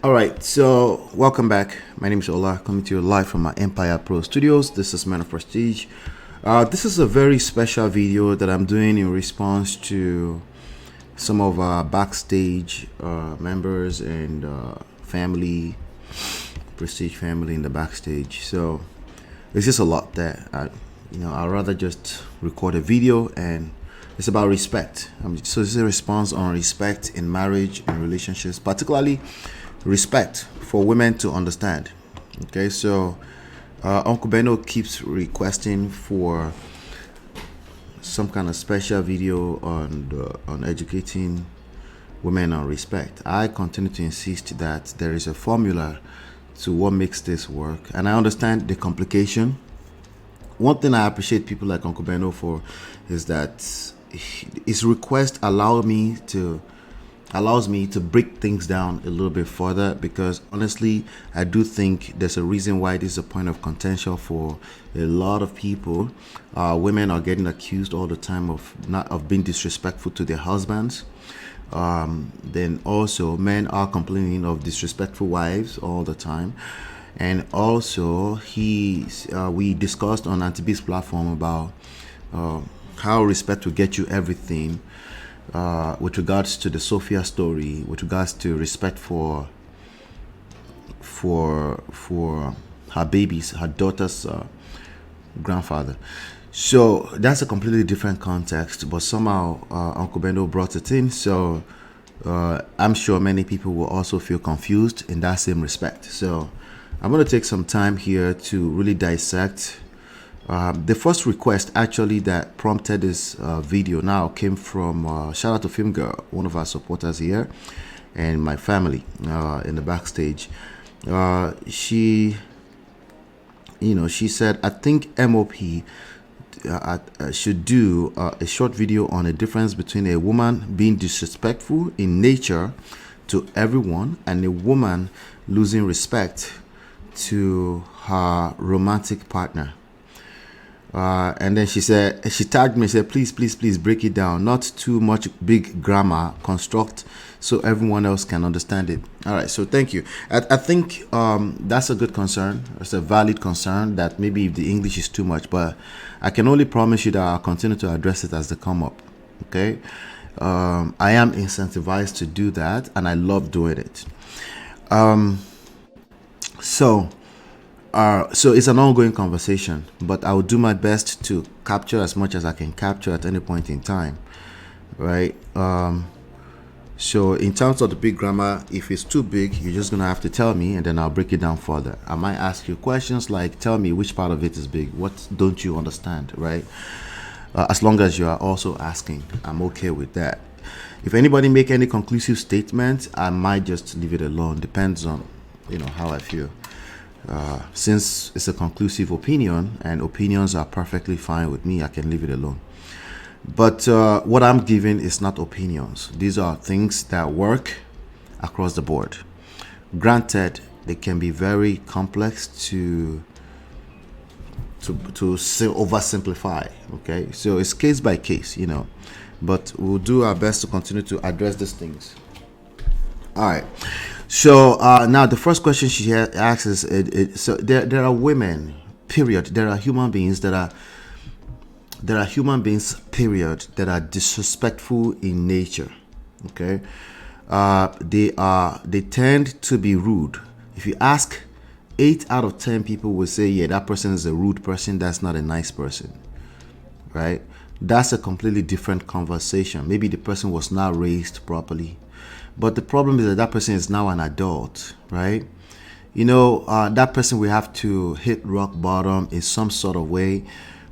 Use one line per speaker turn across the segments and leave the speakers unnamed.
All right, so welcome back. My name is Ola, coming to you live from my Empire Pro Studios. This is Man of Prestige. This is a very special video that I'm doing in response to some of our backstage members and family, Prestige family in the backstage. So it's just a lot that I'd rather just record a video, and it's about respect. So this is a response on respect in marriage and relationships, particularly respect for women to understand. Okay, so Uncle Beno keeps requesting for some kind of special video on educating women on respect. I continue to insist that there is a formula to what makes this work, and I understand the complication. One thing I appreciate people like Uncle Beno for is that his request allows me to break things down a little bit further, because honestly I do think there's a reason why this is a point of contention for a lot of people. Women are getting accused all the time of being disrespectful to their husbands. Then also men are complaining of disrespectful wives all the time. And also we discussed on Auntie B's platform about how respect will get you everything, with regards to the Sophia story, with regards to respect for her baby's, her daughter's grandfather. So that's a completely different context, but somehow Uncle Bendo brought it in. So I'm sure many people will also feel confused in that same respect. So I'm going to take some time here to really dissect. The first request actually that prompted this video now came from shout out to Film Girl, one of our supporters here, and my family in the backstage. She said, I think MOP should do a short video on a difference between a woman being disrespectful in nature to everyone and a woman losing respect to her romantic partner. And then she tagged me, said, please break it down, not too much big grammar, construct so everyone else can understand it. All right, so thank you. I think that's a good concern. It's a valid concern that maybe if the English is too much, but I can only promise you that I'll continue to address it as they come up. Okay, I am incentivized to do that, and I love doing it. So it's an ongoing conversation, but I will do my best to capture as much as I can capture at any point in time, right? So in terms of the big grammar, if it's too big, you're just gonna have to tell me, and then I'll break it down further. I might ask you questions like, tell me which part of it is big, what don't you understand, right? As long as you are also asking, I'm okay with that. If anybody make any conclusive statement, I might just leave it alone. Depends on how I feel. Since it's a conclusive opinion and opinions are perfectly fine with me, I can leave it alone. But what I'm giving is not opinions. These are things that work across the board. Granted, they can be very complex to oversimplify. Okay, so it's case by case, but we'll do our best to continue to address these things. All right. So now the first question she asks is, so there are women, period. There are human beings, period, that are disrespectful in nature. Okay, they tend to be rude. If you ask, 8 out of 10 people will say, yeah, that person is a rude person. That's not a nice person, right? That's a completely different conversation. Maybe the person was not raised properly. But the problem is that person is now an adult, right? That person will have to hit rock bottom in some sort of way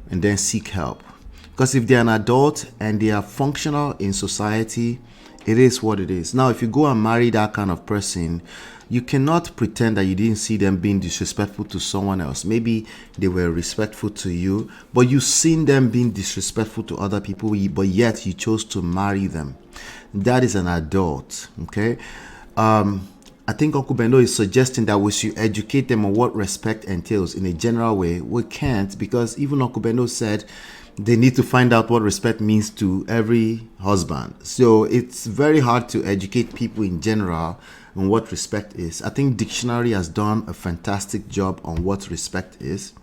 and then seek help. Because if they're an adult and they are functional in society, it is what it is. Now, if you go and marry that kind of person, you cannot pretend that you didn't see them being disrespectful to someone else. Maybe they were respectful to you, but you've seen them being disrespectful to other people, but yet you chose to marry them. That is an adult, okay? I think Uncle Bendo is suggesting that we should educate them on what respect entails in a general way. We can't, because even Uncle Bendo said they need to find out what respect means to every husband. So it's very hard to educate people in general on what respect is. I think dictionary has done a fantastic job on what respect is.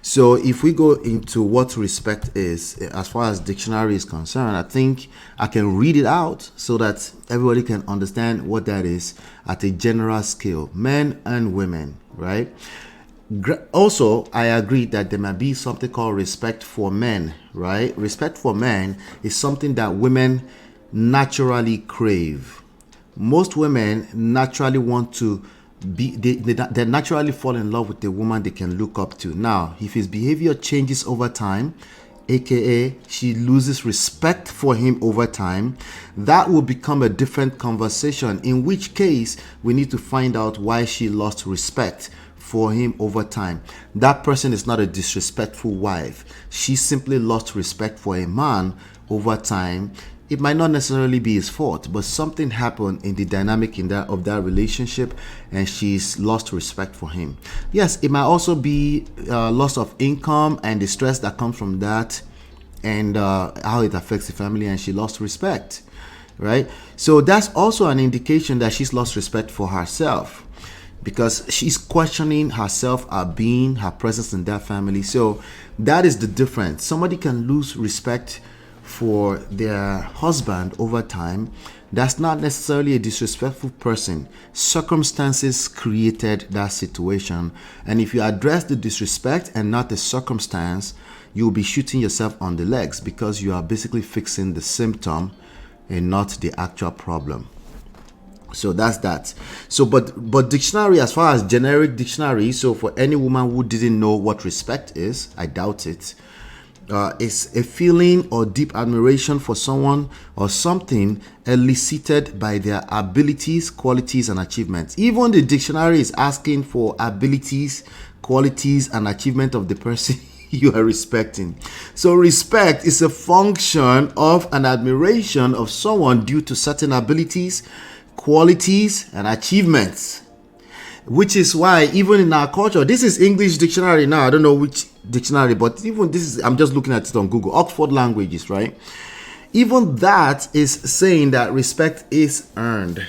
So if we go into what respect is, as far as dictionary is concerned, I think I can read it out so that everybody can understand what that is at a general scale, men and women, right? Also, I agree that there might be something called respect for men, right? Respect for men is something that women naturally crave. Most women naturally want to they naturally fall in love with the woman they can look up to. Now, if his behavior changes over time, aka she loses respect for him over time, that will become a different conversation, in which case we need to find out why she lost respect for him over time. That person is not a disrespectful wife. She simply lost respect for a man over time. It might not necessarily be his fault, but something happened in the dynamic of that relationship, and she's lost respect for him. Yes, it might also be loss of income and the stress that comes from that, and how it affects the family, and she lost respect, right? So that's also an indication that she's lost respect for herself, because she's questioning herself, her being, her presence in that family. So that is the difference. Somebody can lose respect for their husband over time. That's not necessarily a disrespectful person. Circumstances created that situation, and if you address the disrespect and not the circumstance, you'll be shooting yourself on the legs, because you are basically fixing the symptom and not the actual problem. So that's that. So but dictionary, as far as generic dictionary, so for any woman who didn't know what respect is, I doubt it, is a feeling or deep admiration for someone or something elicited by their abilities, qualities, and achievements. Even the dictionary is asking for abilities, qualities, and achievement of the person you are respecting. So respect is a function of an admiration of someone due to certain abilities, qualities, and achievements. Which is why even in our culture, this is English dictionary now, I don't know which dictionary, but even this is, I'm just looking at it on Google, Oxford Languages, right? Even that is saying that respect is earned,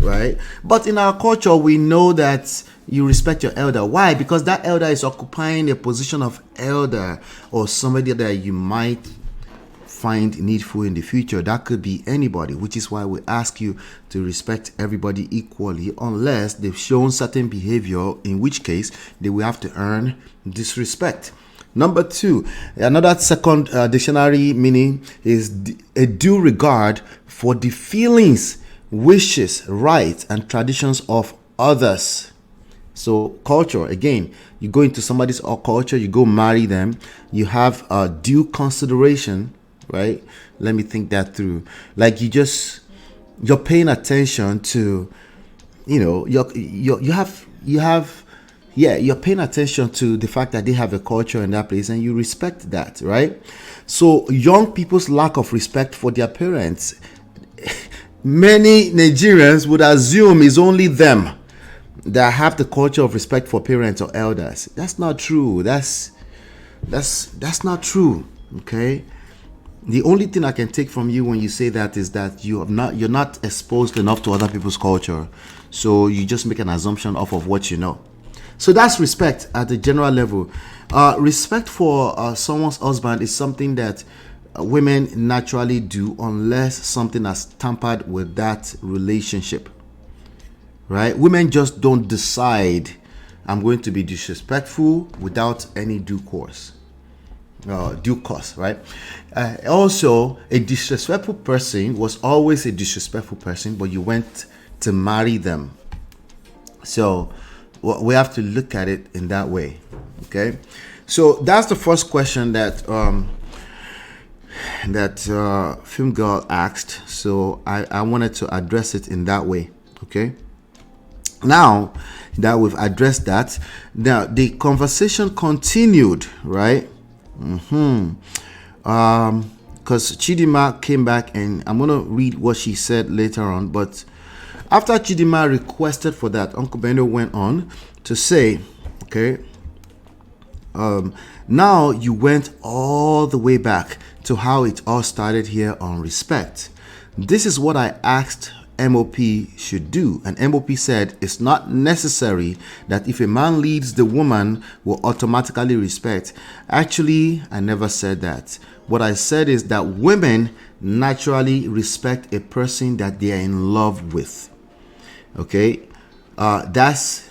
right? But in our culture, we know that you respect your elder. Why? Because that elder is occupying a position of elder, or somebody that you might find needful in the future. That could be anybody, which is why we ask you to respect everybody equally, unless they've shown certain behavior, in which case they will have to earn disrespect. Number two, another second dictionary meaning is a due regard for the feelings, wishes, rights, and traditions of others. So culture, again, you go into somebody's culture, you go marry them, you have due consideration, right? Let me think that through. Like you're paying attention to, you're paying attention to the fact that they have a culture in that place, and you respect that, right? So young people's lack of respect for their parents, many Nigerians would assume is only them that have the culture of respect for parents or elders. That's not true. That's not true. Okay. The only thing I can take from you when you say that is that you're not exposed enough to other people's culture, so you just make an assumption off of what you know. So that's respect at the general level. Respect for someone's husband is something that women naturally do, unless something has tampered with that relationship, right? Women just don't decide, I'm going to be disrespectful without any due course, right? Also, a disrespectful person was always a disrespectful person, but you went to marry them. So we have to look at it in that way. Okay, so that's the first question that Film Girl asked. So I wanted to address it in that way. Okay. Now that we've addressed that, now the conversation continued, right? Because Chidima came back, and I'm gonna read what she said later on, but After Chidima requested for that, Uncle Bendo went on to say, okay, now you went all the way back to how it all started here on respect. This is what I asked MOP should do. And MOP said it's not necessary that if a man leads, the woman will automatically respect. Actually, I never said that. What I said is that women naturally respect a person that they are in love with. Okay? That's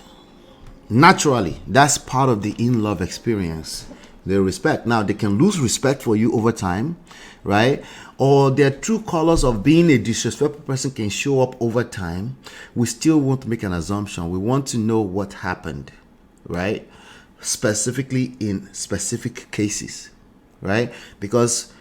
naturally, that's part of the in-love experience. They respect. Now, they can lose respect for you over time, right? Or their true colors of being a disrespectful person can show up over time. We still want to make an assumption. We want to know what happened, right? Specifically in specific cases, right? Because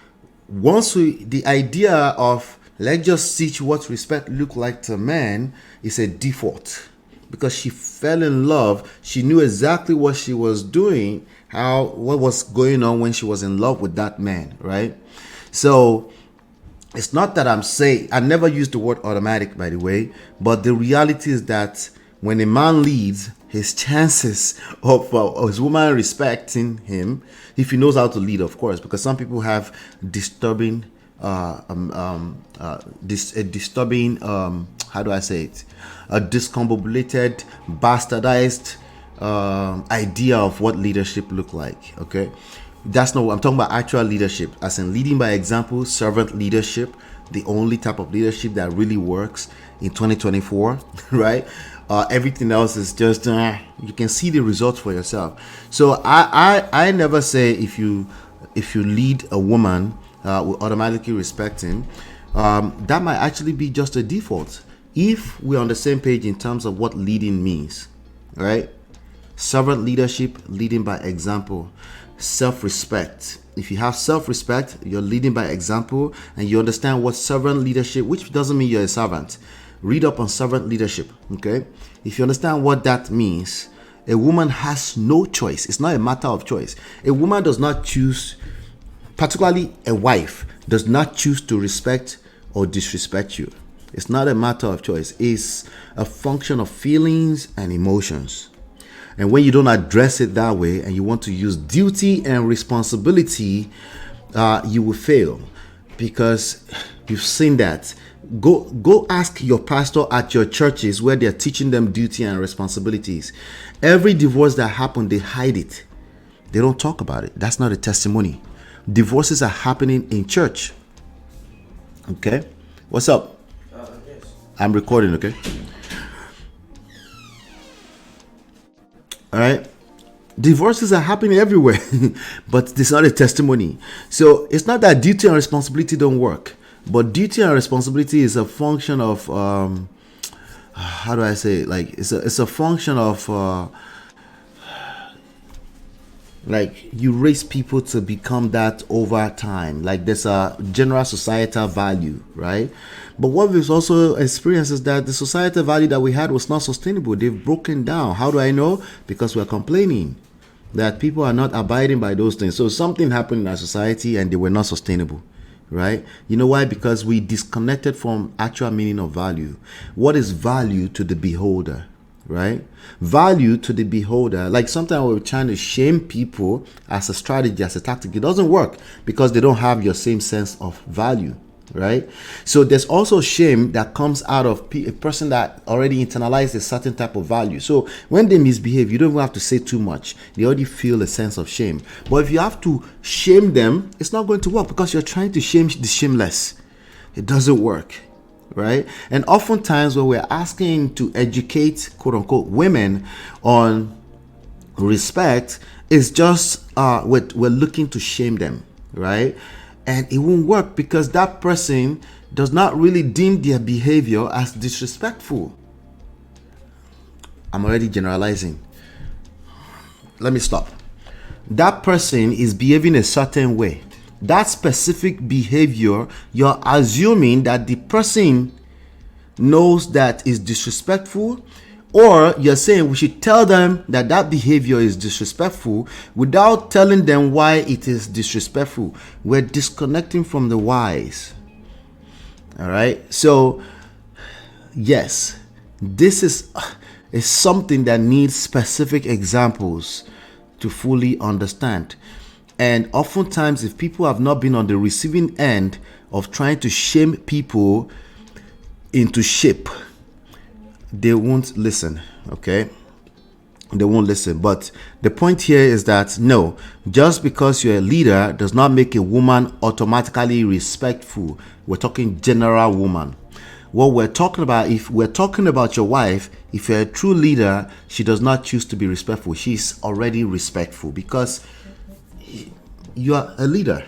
the idea of let's just teach what respect look like to men is a default. Because she fell in love, she knew exactly what she was doing, what was going on when she was in love with that man, right? So it's not that I'm saying, I never used the word automatic, by the way, but the reality is that when a man leads, his chances of his woman respecting him, if he knows how to lead, of course, because some people have disturbing, how do I say it? A discombobulated, bastardized idea of what leadership look like. Okay, that's not what I'm talking about. Actual leadership, as in leading by example, servant leadership, the only type of leadership that really works in 2024, right? Everything else is just you can see the results for yourself. So I never say if you lead a woman, will automatically respect him. That might actually be just a default if we're on the same page in terms of what leading means, right? Servant leadership, leading by example. Self-respect. If you have self-respect, you're leading by example, and you understand what servant leadership, which doesn't mean you're a servant. Read up on servant leadership, okay? If you understand what that means, a woman has no choice. It's not a matter of choice. A woman does not choose, particularly a wife, does not choose to respect or disrespect you. It's not a matter of choice. It's a function of feelings and emotions. And when you don't address it that way and you want to use duty and responsibility, you will fail, because you've seen that. Go ask your pastor at your churches where they're teaching them duty and responsibilities. Every divorce that happened, they hide it. They don't talk about it. That's not a testimony. Divorces are happening in church. Okay? What's up? Yes. I'm recording, okay? All right. Divorces are happening everywhere, but it's not a testimony. So it's not that duty and responsibility don't work, but duty and responsibility is a function of, how do I say it? Like it's a function of, like you raise people to become that over time. Like there's a general societal value, right? But what we've also experienced is that the societal value that we had was not sustainable. They've broken down. How do I know? Because we're complaining that people are not abiding by those things. So something happened in our society and they were not sustainable, right? You know why? Because we disconnected from actual meaning of value. What is value to the beholder, right? Value to the beholder. Like sometimes we're trying to shame people as a strategy, as a tactic. It doesn't work because they don't have your same sense of value, right? So there's also shame that comes out of a person that already internalized a certain type of value. So when they misbehave, you don't even have to say too much. They already feel a sense of shame. But if you have to shame them, it's not going to work because you're trying to shame the shameless. It doesn't work, right? And oftentimes when we're asking to educate, quote unquote, women on respect, it's just we're looking to shame them, right? And it won't work because that person does not really deem their behavior as disrespectful. I'm already generalizing. Let me stop. That person is behaving a certain way. That specific behavior, you're assuming that the person knows that is disrespectful, or you're saying we should tell them that that behavior is disrespectful without telling them why it is disrespectful. We're disconnecting from the whys. All right. So, yes, This is something that needs specific examples to fully understand. And oftentimes, if people have not been on the receiving end of trying to shame people into shape, they won't listen, okay? They won't listen. But the point here is that no, just because you're a leader does not make a woman automatically respectful. We're talking general woman. What we're talking about, if we're talking about your wife, if you're a true leader, she does not choose to be respectful. She's already respectful because you are a leader,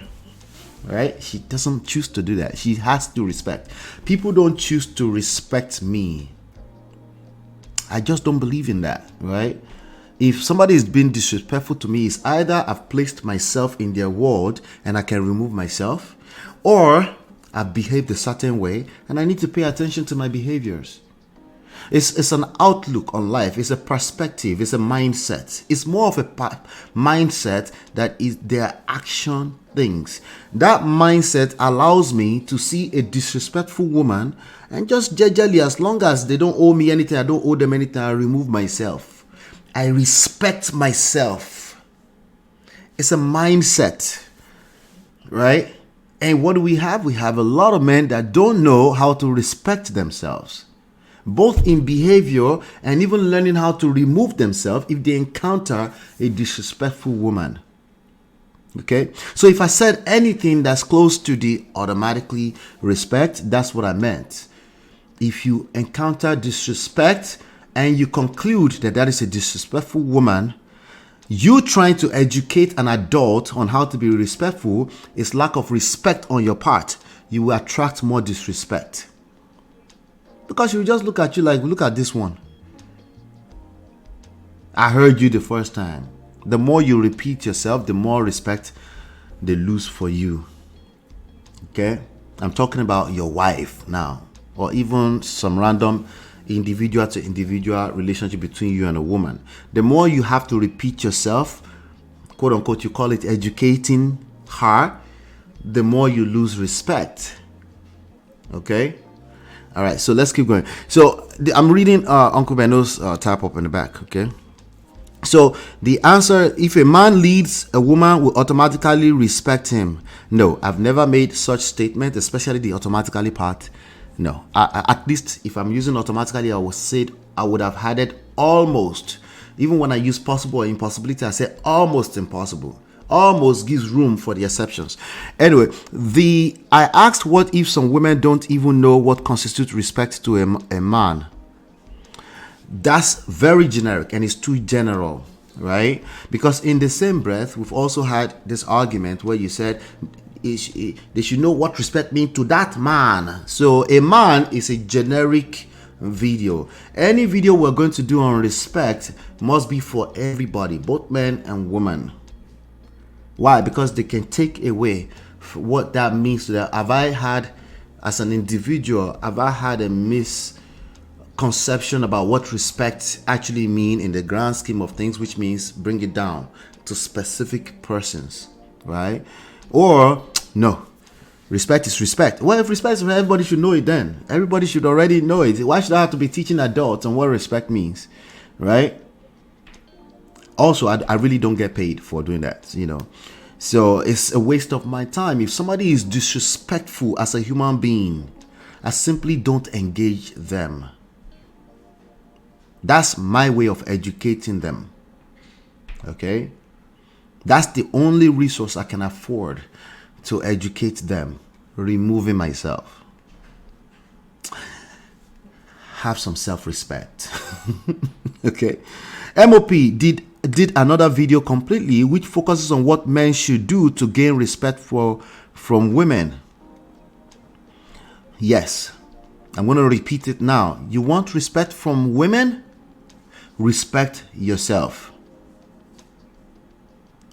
right? She doesn't choose to do that. She has to respect. People don't choose to respect me. I just don't believe in that, right? If somebody is being disrespectful to me, it's either I've placed myself in their world and I can remove myself, or I've behaved a certain way and I need to pay attention to my behaviors. It's an outlook on life. It's a perspective. It's a mindset. It's more of a mindset that is their action things. That mindset allows me to see a disrespectful woman and just jejely, as long as they don't owe me anything, I don't owe them anything, I remove myself. I respect myself. It's a mindset, right? And what do we have? We have a lot of men that don't know how to respect themselves, both in behavior and even learning how to remove themselves if they encounter a disrespectful woman. Okay, so if I said anything that's close to the automatically respect, that's what I meant. If you encounter disrespect and you conclude that that is a disrespectful woman, you trying to educate an adult on how to be respectful is lack of respect on your part. You will attract more disrespect. Because you just look at you like, look at this one. I heard you the first time. The more you repeat yourself, the more respect they lose for you. Okay? I'm talking about your wife now, or even some random individual to individual relationship between you and a woman. The more you have to repeat yourself, quote unquote, you call it educating her, the more you lose respect. Okay? All right, so let's keep going. So I'm reading Uncle Benno's type up in the back, okay? So the answer, if a man leads, a woman will automatically respect him. No, I've never made such statement, especially the automatically part. No, at least if I'm using automatically, I would say I would have had it almost. Even when I use possible or impossibility, I say almost impossible. Almost gives room for the exceptions. Anyway, I asked what if some women don't even know what constitutes respect to a man. That's very generic and it's too general, right? Because in the same breath, we've also had this argument where you said they should know what respect means to that man. So a man is a generic video. Any video we're going to do on respect must be for everybody, both men and women. Why? Because they can take away what that means to them. Have I had, as an individual, have I had a misconception about what respect actually mean in the grand scheme of things, which means bring it down to specific persons, right? Or no, respect is respect. Well, if respect is, everybody should know it then. Everybody should already know it. Why should I have to be teaching adults on what respect means, right? Also, I really don't get paid for doing that, you know. So it's a waste of my time. If somebody is disrespectful as a human being, I simply don't engage them. That's my way of educating them. Okay? That's the only resource I can afford to educate them, removing myself. Have some self-respect. Okay? MOP did another video completely which focuses on what men should do to gain respect from women. Yes, I'm going to repeat it now. You want respect from women? Respect yourself.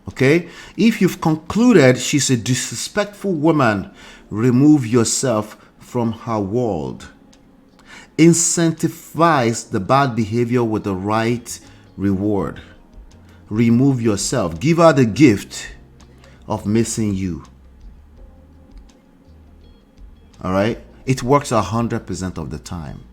Okay? If you've concluded she's a disrespectful woman, remove yourself from her world. Incentivize the bad behavior with the right reward. Remove yourself. Give her the gift of missing you. All right? It works 100% of the time.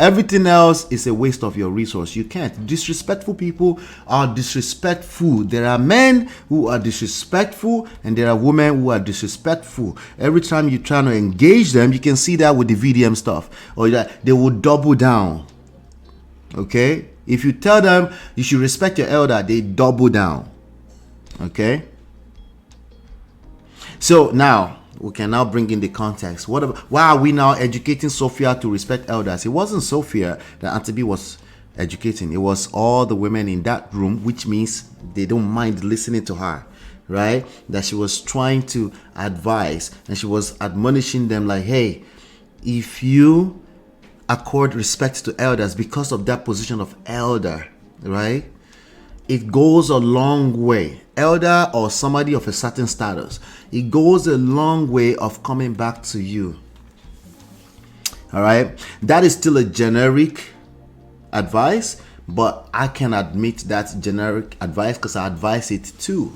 Everything else is a waste of your resource. You can't. Disrespectful people are disrespectful. There are men who are disrespectful and there are women who are disrespectful. Every time you try to engage them, you can see that with the VDM stuff, or that they will double down. Okay? If you tell them you should respect your elder, they double down. Okay? So now we can now bring in the context. Why are we now educating Sophia to respect elders? It wasn't Sophia that Auntie B was educating. It was all the women in that room, which means they don't mind listening to her, right? That she was trying to advise and she was admonishing them like, hey, if you accord respect to elders because of that position of elder, right? It goes a long way. Elder or somebody of a certain status, it goes a long way of coming back to you. All right. That is still a generic advice, but I can admit that's generic advice because I advise it too.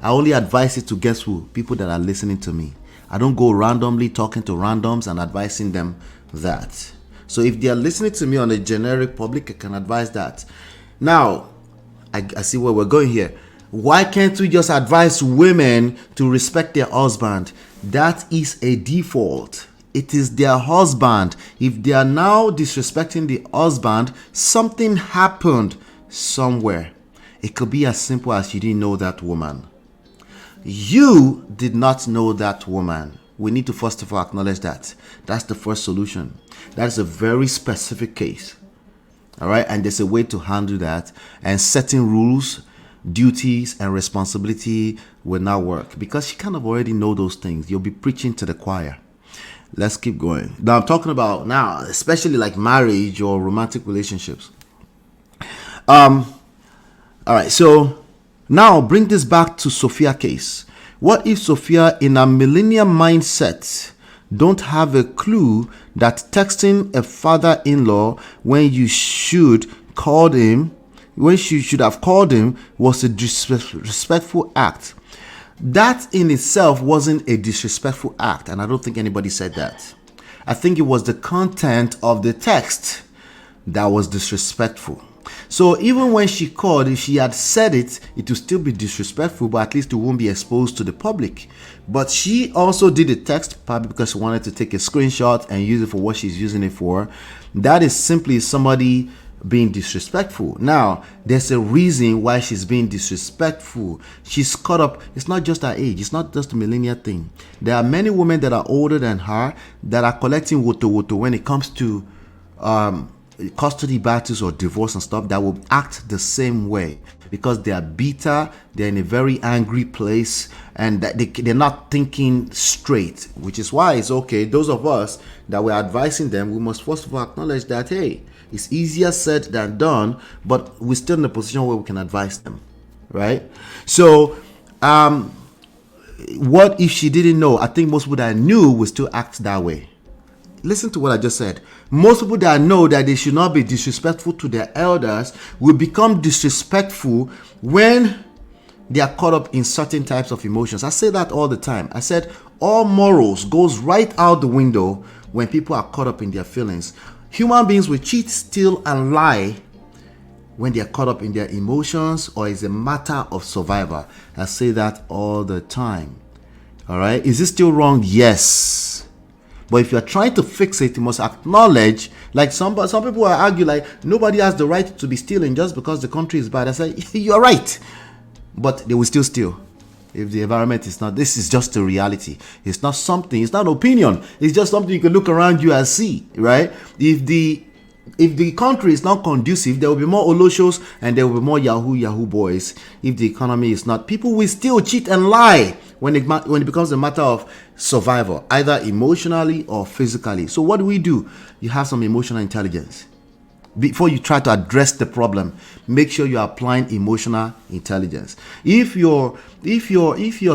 I only advise it to guess who? People that are listening to me. I don't go randomly talking to randoms and advising them that. So if they are listening to me on a generic public, I can advise that. Now, I see where we're going here. Why can't we just advise women to respect their husband? That is a default. It is their husband. If they are now disrespecting the husband, something happened somewhere. It could be as simple as you didn't know that woman. You did not know that woman. We need to first of all acknowledge that. That's the first solution. That is a very specific case. All right, and there's a way to handle that, and setting rules, duties, and responsibility will now work because you kind of already know those things. You'll be preaching to the choir. Let's keep going. Now I'm talking about now, especially like marriage or romantic relationships. All right, so now bring this back to Sophia case. What if Sophia, in a millennium mindset, don't have a clue that texting a father-in-law when you should have called him was a disrespectful act? That in itself wasn't a disrespectful act, and I don't think anybody said that. I think it was the content of the text that was disrespectful. So even when she called, if she had said it, it would still be disrespectful, but at least it won't be exposed to the public. But she also did a text, probably because she wanted to take a screenshot and use it for what she's using it for. That is simply somebody being disrespectful. Now, there's a reason why she's being disrespectful. She's caught up. It's not just her age. It's not just a millennial thing. There are many women that are older than her that are collecting woto when it comes to custody battles or divorce and stuff, that will act the same way because they are bitter, they're in a very angry place, and that they're not thinking straight, which is why it's okay. Those of us that we're advising them, we must first of all acknowledge that, hey, it's easier said than done, but we're still in a position where we can advise them, right? So what if she didn't know? I think most people that knew would still act that way. Listen to what I just said. Most people that know that they should not be disrespectful to their elders will become disrespectful when they are caught up in certain types of emotions. I say that all the time. I said all morals goes right out the window when people are caught up in their feelings. Human beings will cheat, steal, and lie when they are caught up in their emotions or is a matter of survival. I say that all the time. All right. Is this still wrong? Yes. But if you're trying to fix it, you must acknowledge, like some people will argue, like nobody has the right to be stealing just because the country is bad. I say, you're right. But they will still steal. If the environment is not, this is just a reality. It's not something, it's not an opinion. It's just something you can look around you and see, right? If the country is not conducive, there will be more Oloshos and there will be more Yahoo boys. If the economy is not, people will still cheat and lie when it becomes a matter of survival, either emotionally or physically. So what do? You have some emotional intelligence. Before you try to address the problem, make sure you are applying emotional intelligence. If your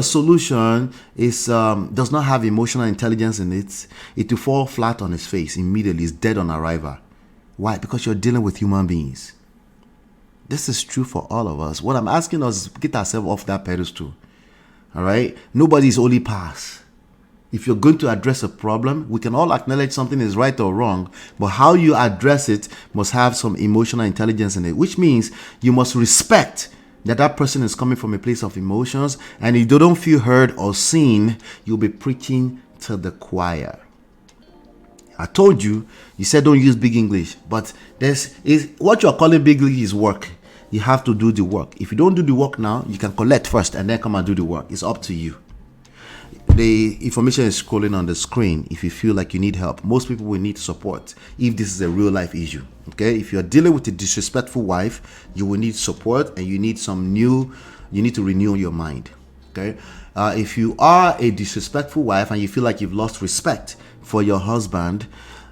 solution is does not have emotional intelligence in it, it will fall flat on its face immediately. It's dead on arrival. Why? Because you're dealing with human beings. This is true for all of us. What I'm asking us is get ourselves off that pedestal. All right? Nobody's only pass. If you're going to address a problem, we can all acknowledge something is right or wrong, but how you address it must have some emotional intelligence in it, which means you must respect that that person is coming from a place of emotions, and if they don't feel heard or seen, you'll be preaching to the choir. I told you, you said don't use big English, but what you're calling big English is work. You have to do the work. If you don't do the work now, you can collect first and then come and do the work. It's up to you. The information is scrolling on the screen. If you feel like you need help, most people will need support if this is a real life issue. Okay, if you're dealing with a disrespectful wife, you will need support, and you need to renew your mind. Okay, if you are a disrespectful wife and you feel like you've lost respect for your husband,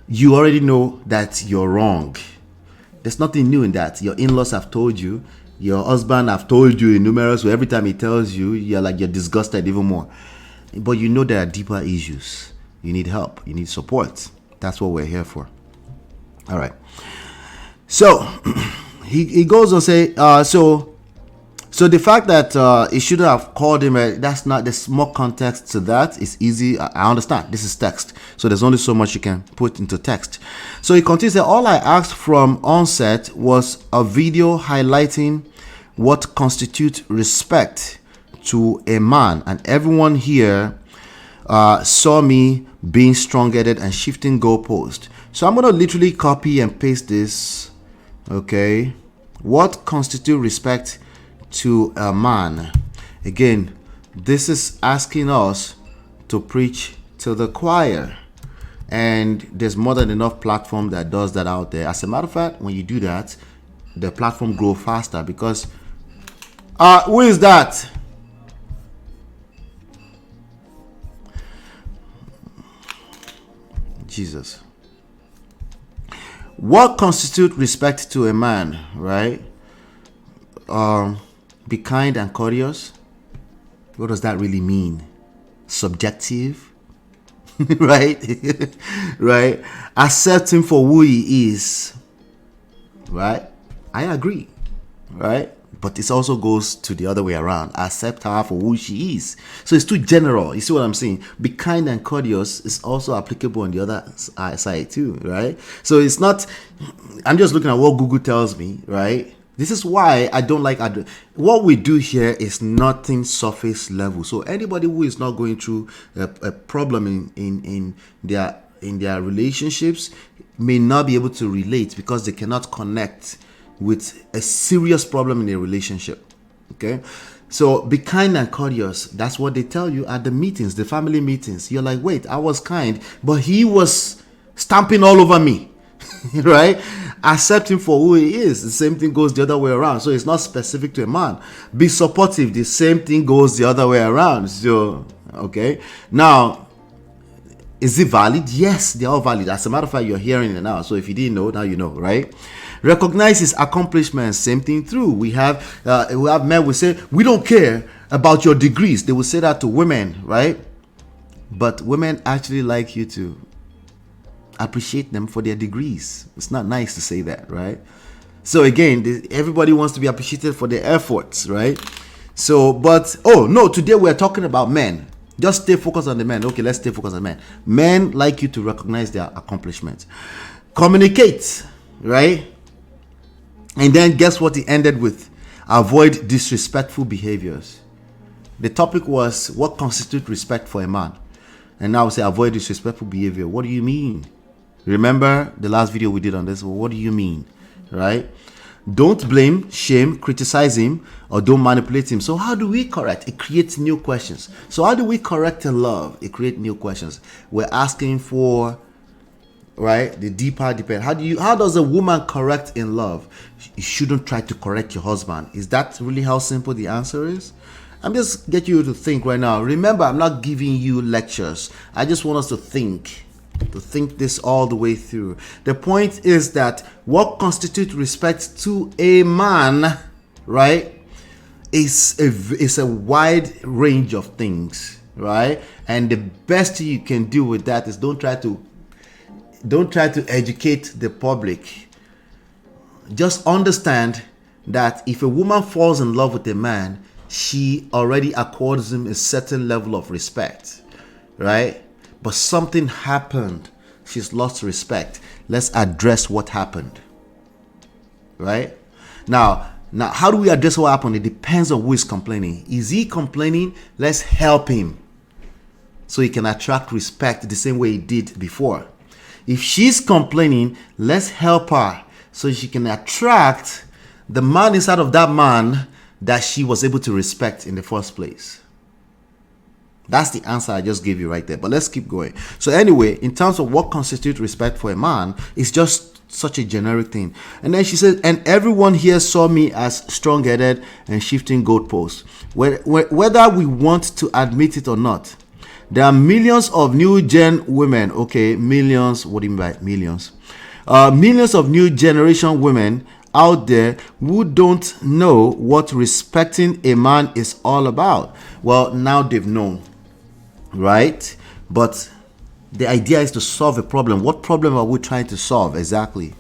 you already know that you're wrong. There's nothing new in that. Your in-laws have told you, your husband have told you in numerous ways. Every time he tells you, you're disgusted even more. But you know there are deeper issues. You need help. You need support. That's what we're here for. All right. So he goes on say, so the fact that he shouldn't have called him, that's not, there's more context to that. It's easy. I understand. This is text. So there's only so much you can put into text. So he continues that all I asked from onset was a video highlighting what constitutes respect to a man, and everyone here saw me being strong-headed and shifting goalposts. So I'm going to literally copy and paste this. Okay, what constitutes respect to a man? Again, this is asking us to preach to the choir, and there's more than enough platform that does that out there. As a matter of fact, when you do that, the platform grow faster because who is that? Jesus. What constitutes respect to a man, right? Be kind and courteous. What does that really mean? Subjective, right? Right? Accept him for who he is, right? I agree, right? But it also goes to the other way around. Accept her for who she is. So it's too general. You see what I'm saying? Be kind and courteous is also applicable on the other side too, right? So it's not, I'm just looking at what Google tells me, right? This is why I don't like, what we do here is nothing surface level. So anybody who is not going through a problem in their relationships may not be able to relate because they cannot connect with a serious problem in a relationship. Okay, so be kind and courteous. That's what they tell you at the meetings, the family meetings. You're like, wait, I was kind, but he was stamping all over me. Right? Accept him for who he is. The same thing goes the other way around. So it's not specific to a man. Be supportive. The same thing goes the other way around. So okay, now is it valid? Yes, they're all valid. As a matter of fact, you're hearing it now. So if you didn't know, now you know, right? Recognize his accomplishments. Same thing through. We have men will say, we don't care about your degrees. They will say that to women, right? But women actually like you to appreciate them for their degrees. It's not nice to say that, right? So again, everybody wants to be appreciated for their efforts, right? So, but, oh no, today we're talking about men. Just stay focused on the men. Okay, let's stay focused on men. Men like you to recognize their accomplishments. Communicate, right? And then guess what he ended with? Avoid disrespectful behaviors. The topic was what constitutes respect for a man. And now we say avoid disrespectful behavior. What do you mean? Remember the last video we did on this? Well, what do you mean? Right? Don't blame, shame, criticize him, or don't manipulate him. So how do we correct? It creates new questions. So how do we correct in love? It creates new questions. We're asking for, right, the deeper depend. How does a woman correct in love? You shouldn't try to correct your husband. Is that really how simple the answer is? I'm just get you to think right now. Remember, I'm not giving you lectures. I just want us to think this all the way through. The point is that what constitutes respect to a man, right, is a wide range of things, right? And the best thing you can do with that is don't try to educate the public. Just understand that if a woman falls in love with a man, she already accords him a certain level of respect, right? but something happened. She's lost respect. Let's address what happened. Right? Now, how do we address what happened? It depends on who is complaining. Is he complaining? Let's help him so he can attract respect the same way he did before. If she's complaining, let's help her so she can attract the man inside of that man that she was able to respect in the first place. That's the answer I just gave you right there. But let's keep going. So anyway, in terms of what constitutes respect for a man, it's just such a generic thing. And then she said, and everyone here saw me as strong-headed and shifting goalposts. Whether we want to admit it or not, there are millions of new gen women. Okay, millions. What do you mean by millions? Millions of new generation women out there who don't know what respecting a man is all about. Well, now they've known, right? But the idea is to solve a problem. What problem are we trying to solve exactly?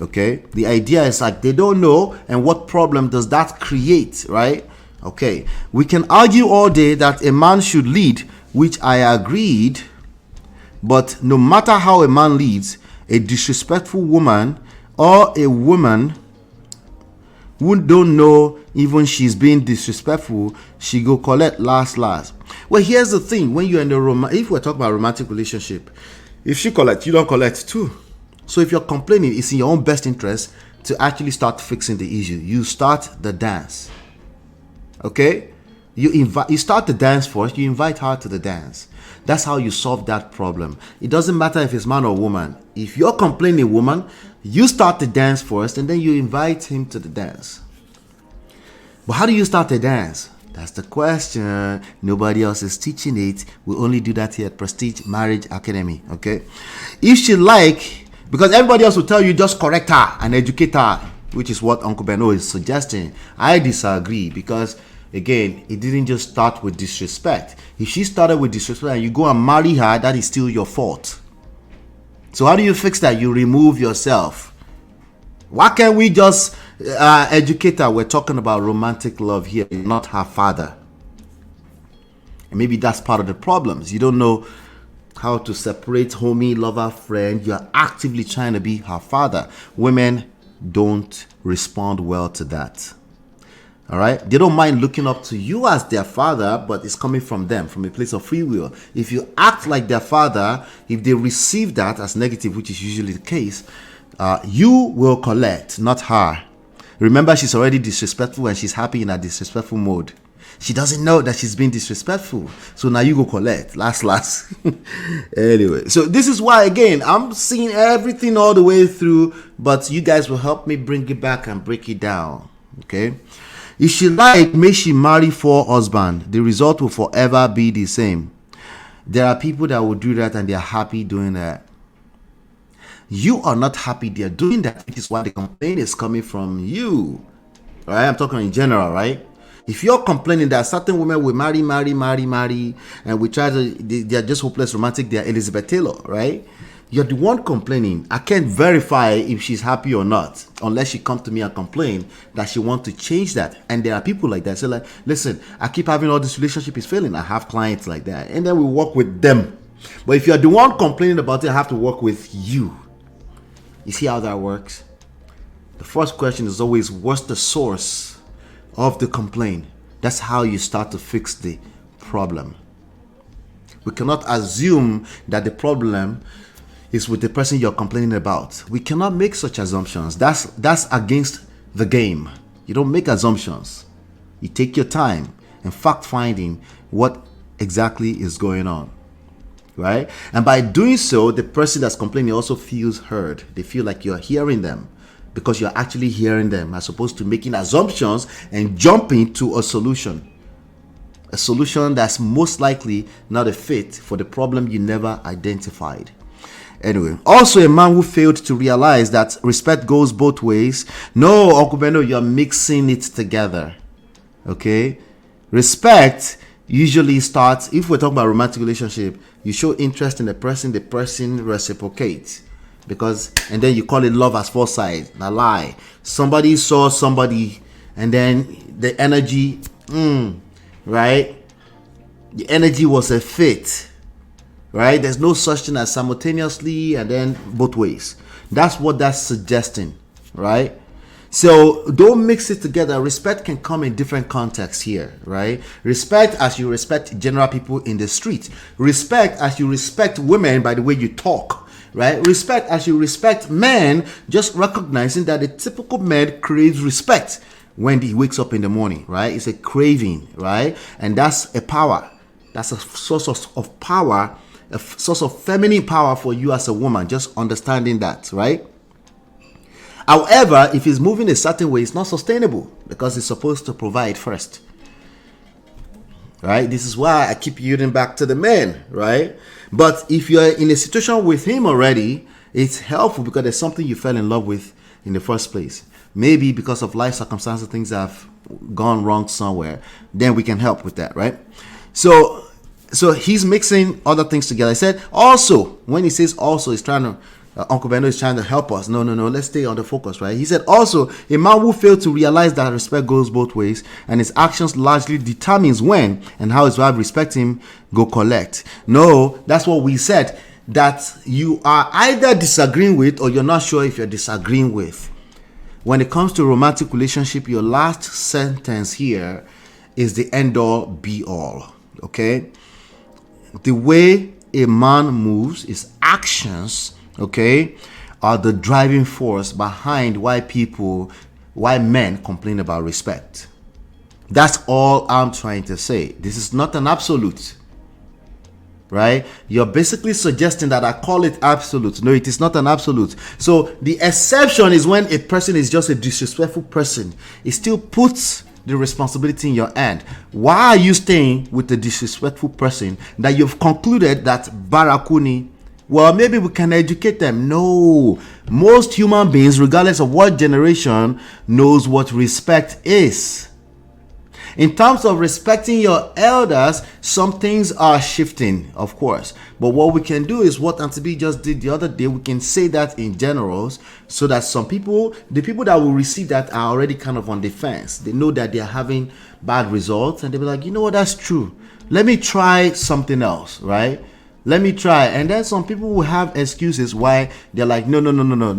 Okay, the idea is like they don't know, and what problem does that create, right? Okay, we can argue all day that a man should lead, which I agreed, but no matter how a man leads, a disrespectful woman or a woman who don't know even she's being disrespectful, she go collect last. Well, here's the thing: when you're in a if we're talking about romantic relationship, if she collect, you don't collect too. So if you're complaining, it's in your own best interest to actually start fixing the issue. You start the dance. Okay? You start the dance first, you invite her to the dance. That's how you solve that problem. It doesn't matter if it's man or woman. If you're complaining woman, you start the dance first and then you invite him to the dance. But how do you start the dance? That's the question. Nobody else is teaching it. We only do that here at Prestige Marriage Academy. Okay? If she because everybody else will tell you just correct her and educate her, which is what Uncle Beno is suggesting. I disagree because again, it didn't just start with disrespect. If she started with disrespect and you go and marry her, that is still your fault. So how do you fix that? You remove yourself. Why can't we just educate her? We're talking about romantic love here, not her father. And maybe that's part of the problems. You don't know how to separate homie, lover, friend. You're actively trying to be her father. Women don't respond well to that. All right, they don't mind looking up to you as their father, but it's coming from them, from a place of free will. If you act like their father, if they receive that as negative, which is usually the case, you will collect, not her. Remember, she's already disrespectful and she's happy in a disrespectful mode. She doesn't know that she's being disrespectful. So now you go collect. Last. Anyway, so this is why, again, I'm seeing everything all the way through, but you guys will help me bring it back and break it down. Okay? If she may she marry 4 husbands. The result will forever be the same. There are people that will do that and they are happy doing that. You are not happy they're doing that, which is why the complaint is coming from you. Right? I'm talking in general, right? If you're complaining that certain women will marry, and we try to, they're just hopeless romantic, they're Elizabeth Taylor, right? You're the one complaining. I can't verify if she's happy or not unless she comes to me and complain that she wants to change that. And there are people like that. So like, listen, I keep having all this relationship is failing. I have clients like that. And then we work with them. But if you're the one complaining about it, I have to work with you. You see how that works? The first question is always, what's the source of the complaint? That's how you start to fix the problem. We cannot assume that the problem is with the person you're complaining about. We cannot make such assumptions. That's against the game. You don't make assumptions. You take your time and fact finding what exactly is going on, right? And by doing so, the person that's complaining also feels heard. They feel like you're hearing them because you're actually hearing them as opposed to making assumptions and jumping to a solution. A solution that's most likely not a fit for the problem you never identified. Anyway, also a man who failed to realize that respect goes both ways. No, Uncle Beno, you're mixing it together. Okay? Respect usually starts, if we're talking about romantic relationship, you show interest in the person reciprocates. And then you call it love at first sight. A lie. Somebody saw somebody and then the energy, right? The energy was a fit. right? There's no such thing as simultaneously and then both ways. That's what that's suggesting, right? So don't mix it together. Respect can come in different contexts here, right? Respect as you respect general people in the street. Respect as you respect women by the way you talk, right? Respect as you respect men, just recognizing that the typical man craves respect when he wakes up in the morning, right? It's a craving, right? And that's a power. That's a source of power, a source of feminine power for you as a woman, just understanding that, right? However, if he's moving a certain way, it's not sustainable because it's supposed to provide first. Right? This is why I keep yielding back to the men, right? But if you're in a situation with him already, it's helpful because there's something you fell in love with in the first place. Maybe because of life circumstances, things have gone wrong somewhere. Then we can help with that, right? So he's mixing other things together. I said also, when he says also, he's trying to Uncle Beno is trying to help us. No. Let's stay on the focus, right? He said also, a man who failed to realize that respect goes both ways and his actions largely determines when and how his wife respects him go collect. No, that's what we said. That you are either disagreeing with or you're not sure if you're disagreeing with. When it comes to romantic relationship, your last sentence here is the end all be all. Okay? The way a man moves, his actions, okay, are the driving force behind why men complain about respect. That's all I'm trying to say. This is not an absolute, right? You're basically suggesting that I call it absolute. No, it is not an absolute. So the exception is when a person is just a disrespectful person. It still puts the responsibility in your hand. Why are you staying with the disrespectful person that you've concluded that Barakuni, well, maybe we can educate them? No. Most human beings, regardless of what generation, knows what respect is. In terms of respecting your elders, some things are shifting, of course. But what we can do is what Auntie B just did the other day. We can say that in generals so that some people, the people that will receive that are already kind of on the fence. They know that they're having bad results and they'll be like, you know what, that's true. Let me try something else, right? Let me try. And then some people will have excuses why they're like, no. No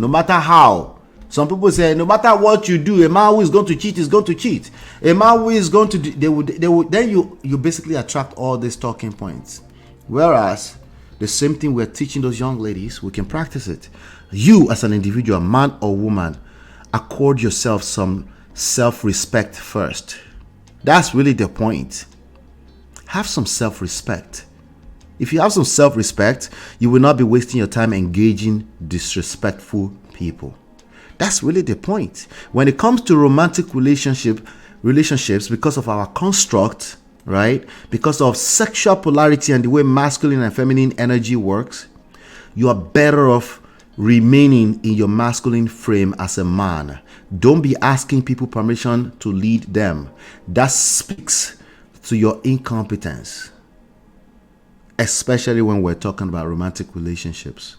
matter how. Some people say, no matter what you do, a man who is going to cheat is going to cheat. A man who is going to do, they would then you basically attract all these talking points. Whereas the same thing we're teaching those young ladies, we can practice it. You as an individual, man or woman, accord yourself some self-respect first. That's really the point. Have some self-respect. If you have some self-respect, you will not be wasting your time engaging disrespectful people. That's really the point. When it comes to romantic relationships, because of our construct, right? Because of sexual polarity and the way masculine and feminine energy works, you are better off remaining in your masculine frame as a man. Don't be asking people permission to lead them. That speaks to your incompetence. Especially when we're talking about romantic relationships.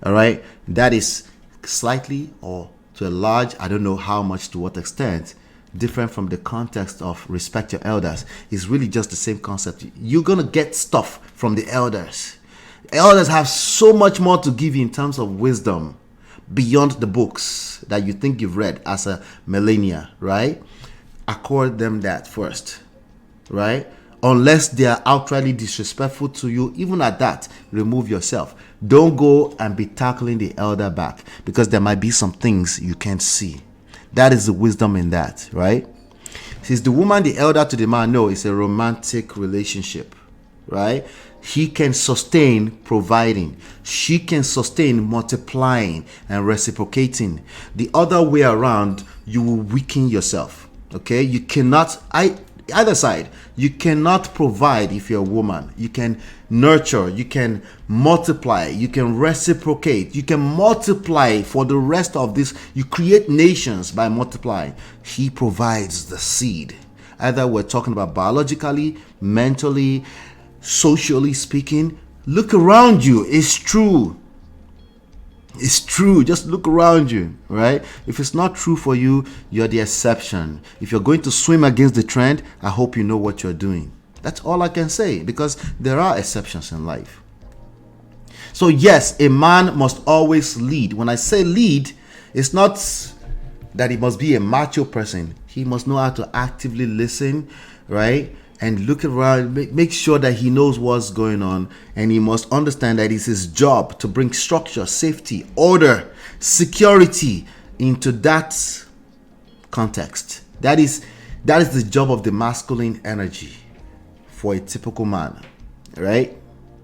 All right? That is slightly or to a large, I don't know how much, to what extent, different from the context of respect your elders. It's really just the same concept. You're going to get stuff from the elders. Elders have so much more to give you in terms of wisdom beyond the books that you think you've read as a millennia, right? Accord them that first, right? Unless they are outrightly disrespectful to you, even at that, remove yourself. Don't go and be tackling the elder back because there might be some things you can't see. That is the wisdom in that, right? Since the woman, the elder to the man, no, it's a romantic relationship, right? He can sustain providing. She can sustain multiplying and reciprocating. The other way around, you will weaken yourself, okay? You cannot... Either side, you cannot provide if you're a woman. You can nurture, you can multiply, you can reciprocate, you can multiply for the rest of this. You create nations by multiplying. He provides the seed. Either we're talking about biologically, mentally, socially speaking. Look around you. It's true. It's true. Just look around you, right? If it's not true for you, you're the exception. If you're going to swim against the trend, I hope you know what you're doing. That's all I can say, because there are exceptions in life. So yes, a man must always lead. When I say lead, it's not that he must be a macho person. He must know how to actively listen, right? And look around, make sure that he knows what's going on. And he must understand that it's his job to bring structure, safety, order, security into that context. That is the job of the masculine energy for a typical man, right?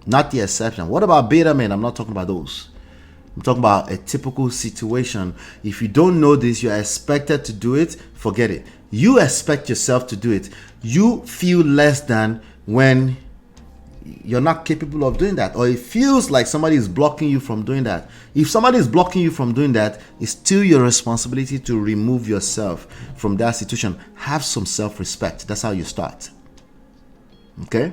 Not the exception. What about beta men? I'm not talking about those. I'm talking about a typical situation. If you don't know this, you're expected to do it, forget it. You expect yourself to do it. You feel less than when you're not capable of doing that, or it feels like somebody is blocking you from doing that. If somebody is blocking you from doing that, it's still your responsibility to remove yourself from that situation. Have some self-respect. That's how you start. Okay?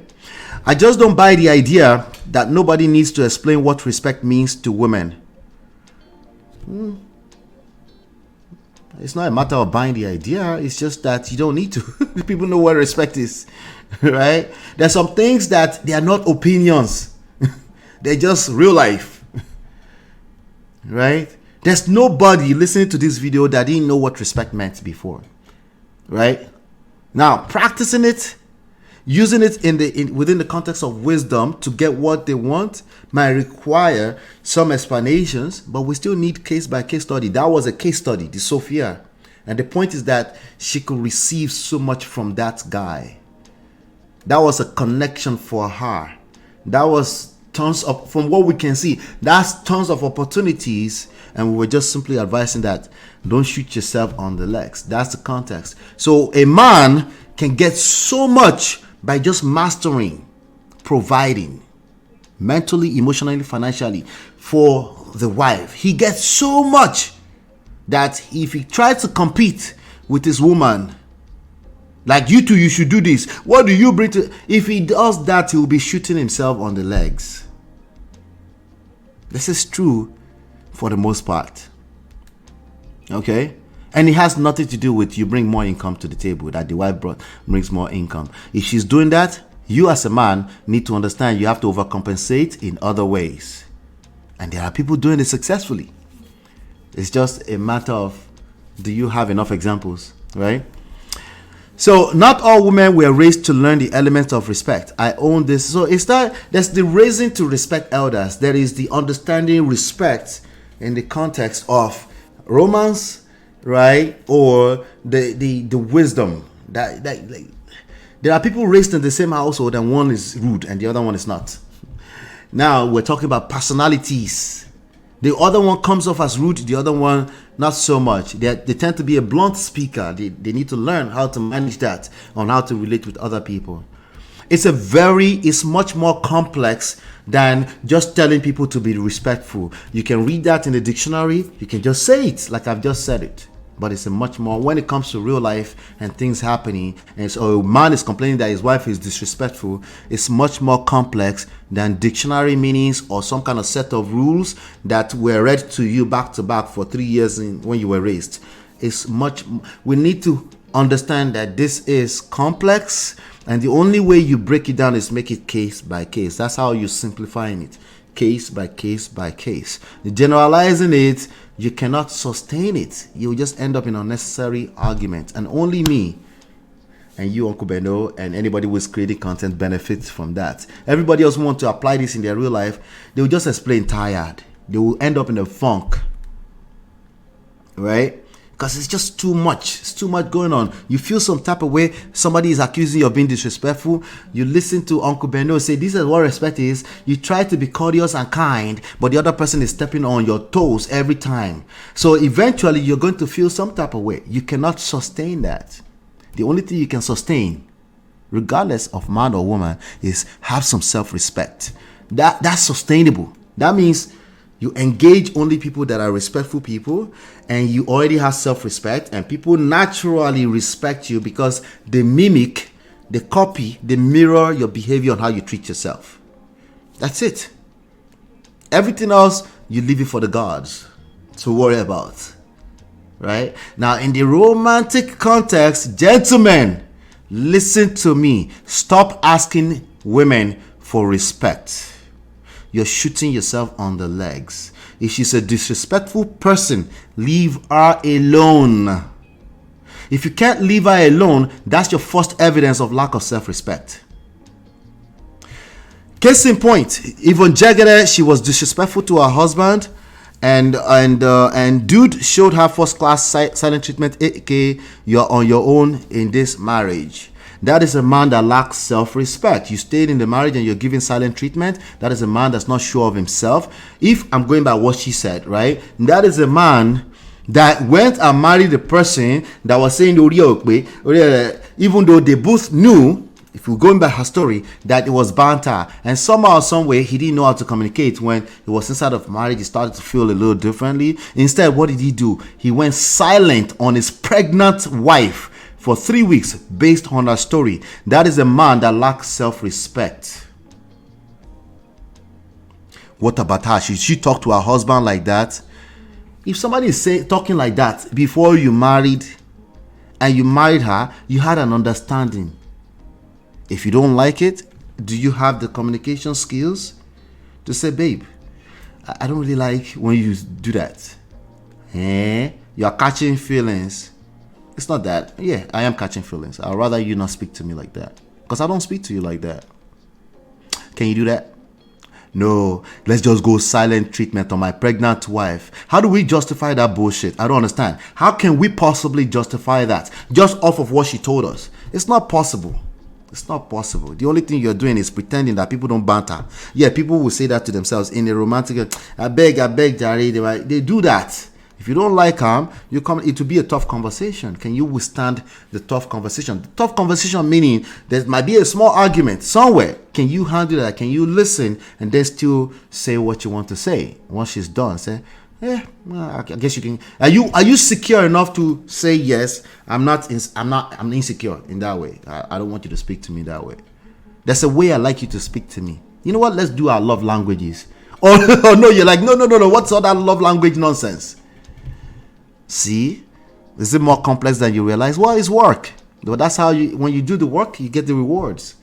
I just don't buy the idea that nobody needs to explain what respect means to women. It's not a matter of buying the idea. It's just that you don't need to. People know what respect is, right? There's some things that they are not opinions. They're just real life, right? There's nobody listening to this video that didn't know what respect meant before, right? Now, practicing it, using it within the context of wisdom to get what they want might require some explanations, but we still need case-by-case study. That was a case study, the Sophia. And the point is that she could receive so much from that guy. That was a connection for her. That was tons of, from what we can see, that's tons of opportunities. And we were just simply advising that don't shoot yourself on the legs. That's the context. So a man can get so much by just mastering, providing mentally, emotionally, financially for the wife. He gets so much that if he tries to compete with his woman, like you two, you should do this. What do you bring to? If he does that, he will be shooting himself on the legs. This is true for the most part. Okay? And it has nothing to do with you bring more income to the table, that the wife brings more income. If she's doing that, you as a man need to understand you have to overcompensate in other ways. And there are people doing it successfully. It's just a matter of, do you have enough examples, right? So not all women were raised to learn the elements of respect. I own this. So it's that there's the raising to respect elders. There is the understanding respect in the context of romance, right? Or the wisdom that like, there are people raised in the same household and one is rude and the other one is not. Now we're talking about personalities. The other one comes off as rude, the other one not so much. They tend to be a blunt speaker. They need to learn how to manage that, on how to relate with other people. It's much more complex than just telling people to be respectful. You can read that in the dictionary. You can just say it like I've just said it. But it's a much more, when it comes to real life and things happening, and so a man is complaining that his wife is disrespectful, it's much more complex than dictionary meanings or some kind of set of rules that were read to you back to back for 3 years when you were raised. We need to understand that this is complex, and the only way you break it down is make it case by case. That's how you're simplifying it. Case by case by case. Generalizing it, you cannot sustain it. You will just end up in unnecessary arguments. And only me and you, Uncle Beno, and anybody who is creating content benefits from that. Everybody else want to apply this in their real life. They will just explain tired. They will end up in a funk. Right? Because it's just too much. It's too much going on. You feel some type of way. Somebody is accusing you of being disrespectful. You listen to Uncle Beno say, this is what respect is. You try to be courteous and kind, but the other person is stepping on your toes every time. So eventually you're going to feel some type of way. You cannot sustain that. The only thing you can sustain, regardless of man or woman, is have some self-respect. That's sustainable. That means you engage only people that are respectful people, and you already have self-respect, and people naturally respect you because they mimic, they copy, they mirror your behavior on how you treat yourself. That's it. Everything else, you leave it for the gods to worry about. Right? Now, in the romantic context, gentlemen, Listen to me. Stop asking women for respect. You're shooting yourself on the legs. If she's a disrespectful person, leave her alone. If you can't leave her alone, that's your first evidence of lack of self-respect. Case in point, even Jagger, she was disrespectful to her husband, and dude showed her first class silent treatment, aka you're on your own in this marriage. That is a man that lacks self-respect. You stayed in the marriage and you're giving silent treatment. That is a man that's not sure of himself. If I'm going by what she said, right? That is a man that went and married a person that was saying, even though they both knew, if we're going by her story, that it was banter. And somehow, some way, he didn't know how to communicate. When he was inside of marriage, he started to feel a little differently. Instead, what did he do? He went silent on his pregnant wife for 3 weeks based on her story. That is a man that lacks self-respect. What about her? Should she talk to her husband like that? If somebody is talking like that before you married and you married her, you had an understanding. If you don't like it, do you have the communication skills to say, babe, I don't really like when you do that. You are catching feelings. It's not that. Yeah, I am catching feelings. I'd rather you not speak to me like that, because I don't speak to you like that. Can you do that? No, let's just go silent treatment on my pregnant wife. How do we justify that bullshit? I don't understand. How can we possibly justify that just off of what she told us? It's not possible. It's not possible. The only thing you're doing is pretending that people don't banter. Yeah, people will say that to themselves in a romantic, I beg, Jare. They do that. If you don't like them, it will be a tough conversation. Can you withstand the tough conversation? The tough conversation meaning there might be a small argument somewhere. Can you handle that? Can you listen and then still say what you want to say? Once she's done, say, well, I guess you can. Are you secure enough to say yes? I'm insecure in that way. I don't want you to speak to me that way. There's a way I like you to speak to me. You know what? Let's do our love languages. Or no, you're like, no. What's all that love language nonsense? See, is it more complex than you realize? Well, it's work. But that's how when you do the work, you get the rewards.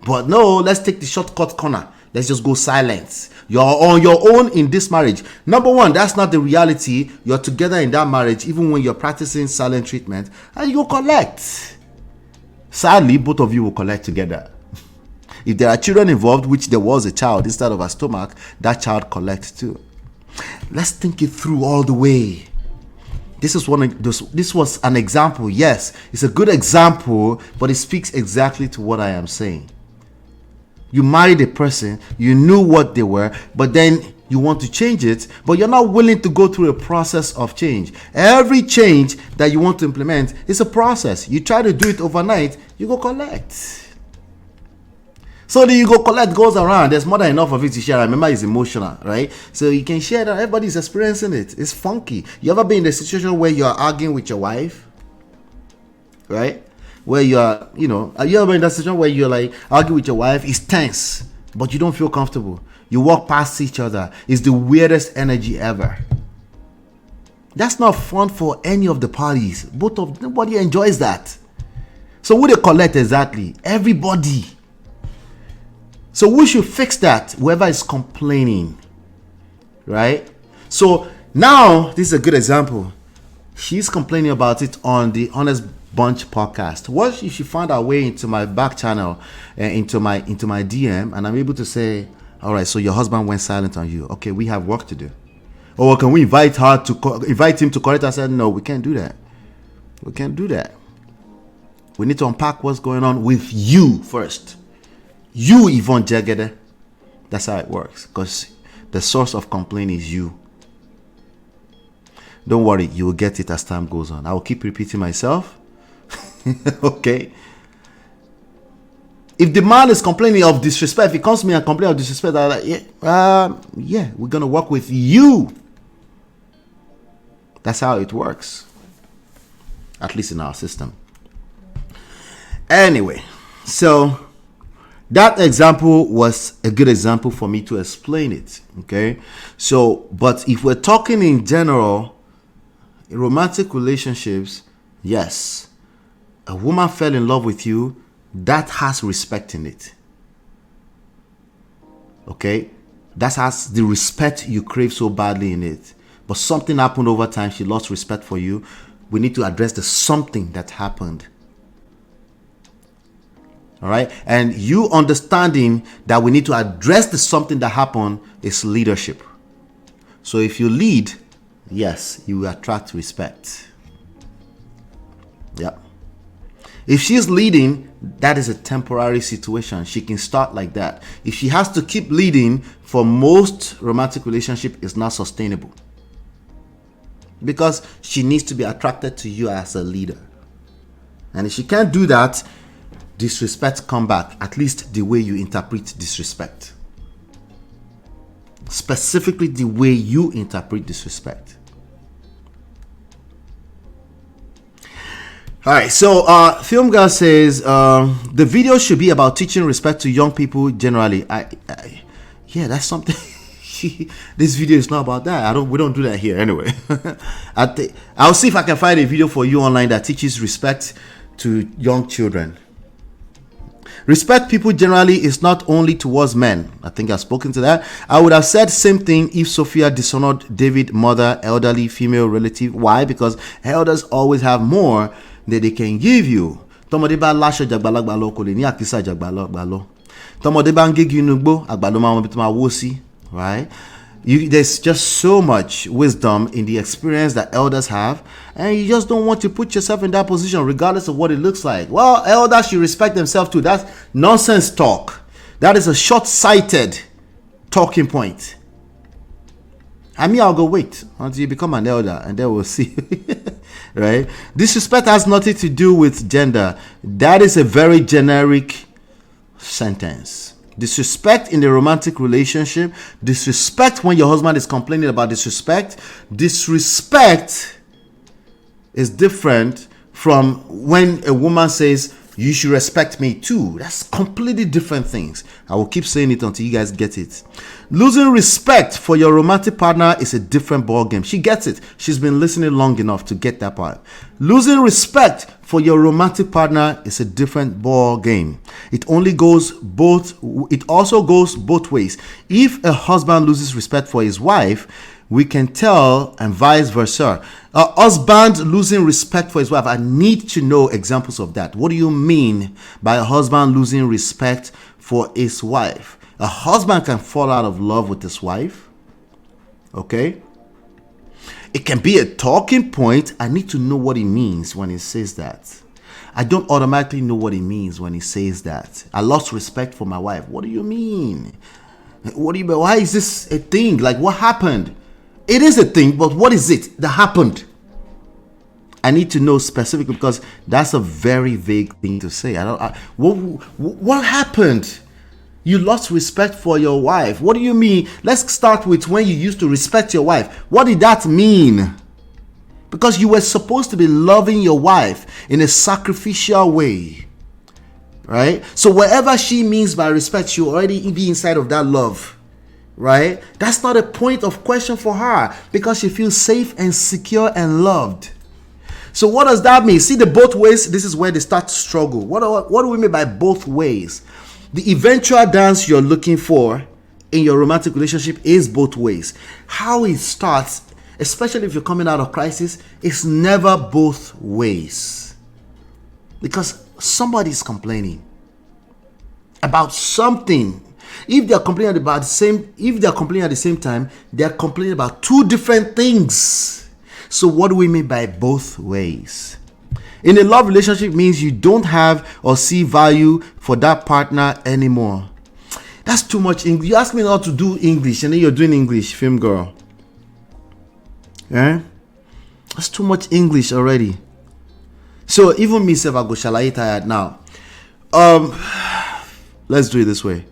But no, let's take the shortcut corner. Let's just go silent. You're on your own in this marriage. Number one, that's not the reality. You're together in that marriage, even when you're practicing silent treatment, and you collect. Sadly, both of you will collect together. If there are children involved, which there was a child inside of her stomach, that child collects too. Let's think it through all the way. This was an example. Yes, it's a good example, but it speaks exactly to what I am saying. You married a person, you knew what they were, but then you want to change it, but you're not willing to go through a process of change. Every change that you want to implement is a process. You try to do it overnight, you go collect. So the you go collect goes around. There's more than enough of it to share. Remember, it's emotional, right? So you can share that. Everybody's experiencing it. It's funky. You ever been in a situation where you're arguing with your wife, right? Where you're, are you ever in that situation where you're like arguing with your wife? It's tense, but you don't feel comfortable. You walk past each other. It's the weirdest energy ever. That's not fun for any of the parties. Nobody enjoys that. So who they collect exactly? Everybody. So we should fix that, whoever is complaining, right? So now, this is a good example. She's complaining about it on the Honest Bunch podcast. What if she found her way into my back channel, into my DM, and I'm able to say, all right, so your husband went silent on you. Okay, we have work to do. Or can we invite him to correct us? I said, no, we can't do that. We can't do that. We need to unpack what's going on with you first. You, Yvonne Jagede. That's how it works. Because the source of complaint is you. Don't worry, you will get it as time goes on. I will keep repeating myself. Okay. If the man is complaining of disrespect, if he comes to me and complains of disrespect, I'm like, yeah, we're going to work with you. That's how it works. At least in our system. Anyway, so that example was a good example for me to explain it, okay? So, but if we're talking in general, romantic relationships, yes, a woman fell in love with you, that has respect in it. Okay? That has the respect you crave so badly in it. But something happened over time. She lost respect for you. We need to address the something that happened. All right? And you understanding that we need to address the something that happened is leadership. So if you lead, yes, you will attract respect. Yeah. If she's leading, that is a temporary situation. She can start like that. If she has to keep leading, for most romantic relationship, is not sustainable. Because she needs to be attracted to you as a leader. And if she can't do that, disrespect come back. At least the way you interpret disrespect. Specifically the way you interpret disrespect. All right, so Film Girl says the video should be about teaching respect to young people generally. Yeah, that's something. This video is not about that. We don't do that here anyway. I'll see if I can find a video for you online that teaches respect to young children. Respect people generally is not only towards men. I think I've spoken to that. I would have said same thing if Sophia dishonored David's mother, elderly female relative. Why? Because elders always have more that they can give you. Tomode ba lasho jagbalagba lo ko le ni akisa jagbalagba lo. Tomode ba ngegi nugbo agbalo ma mo bi to ma wo si, right? There's just so much wisdom in the experience that elders have, and you just don't want to put yourself in that position regardless of what it looks like. Well, elders should respect themselves too. That's nonsense talk. That is a short-sighted talking point. I'll go wait until you become an elder and then we'll see. Right? Disrespect has nothing to do with gender. That is a very generic sentence. Disrespect in the romantic relationship, disrespect when your husband is complaining about disrespect. Disrespect is different from when a woman says, you should respect me too. That's completely different things. I will keep saying it until you guys get it. Losing respect for your romantic partner is a different ball game. She gets it. She's been listening long enough to get that part. Losing respect for your romantic partner is a different ball game. It also goes both ways. If a husband loses respect for his wife, we can tell, and vice versa. A husband losing respect for his wife. I need to know examples of that. What do you mean by a husband losing respect for his wife? A husband can fall out of love with his wife. Okay? It can be a talking point. I need to know what he means when he says that. I don't automatically know what he means when he says that. I lost respect for my wife. What do you mean? Why is this a thing? Like, what happened? It is a thing, but what is it that happened? I need to know specifically because that's a very vague thing to say. What happened? You lost respect for your wife. What do you mean? Let's start with when you used to respect your wife. What did that mean? Because you were supposed to be loving your wife in a sacrificial way. Right? So whatever she means by respect, she'll already be inside of that love. Right? That's not a point of question for her because she feels safe and secure and loved. So what does that mean? See the both ways. This is where they start to struggle. What do we mean by both ways? The eventual dance you're looking for in your romantic relationship is both ways. How it starts, especially if you're coming out of crisis, is never both ways. Because somebody's complaining about something. If they're complaining at the same time, they're complaining about two different things. So what do we mean by both ways? In a love relationship means you don't have or see value for that partner anymore. That's too much English. You ask me not to do English and then you're doing English, Film Girl. Yeah? That's too much English already. So even me, I go shalayi tired now. Let's do it this way.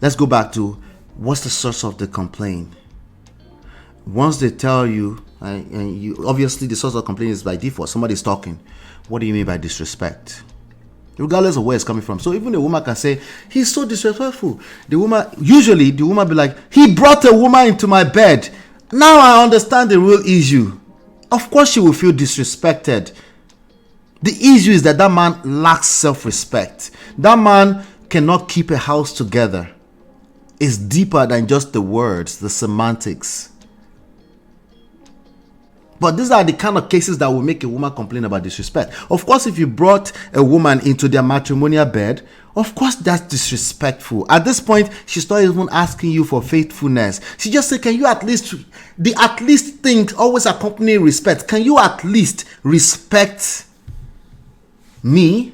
Let's go back to what's the source of the complaint. Once they tell you, and you obviously the source of complaint is by default. Somebody's talking. What do you mean by disrespect? Regardless of where it's coming from. So even a woman can say, he's so disrespectful. Usually the woman be like, he brought a woman into my bed. Now I understand the real issue. Of course she will feel disrespected. The issue is that man lacks self-respect. That man cannot keep a house together. It's deeper than just the words, the semantics. But these are the kind of cases that will make a woman complain about disrespect. Of course, if you brought a woman into their matrimonial bed, of course that's disrespectful. At this point, she's not even asking you for faithfulness. She just said, can you at least, the at least thing always accompany respect. Can you at least respect me?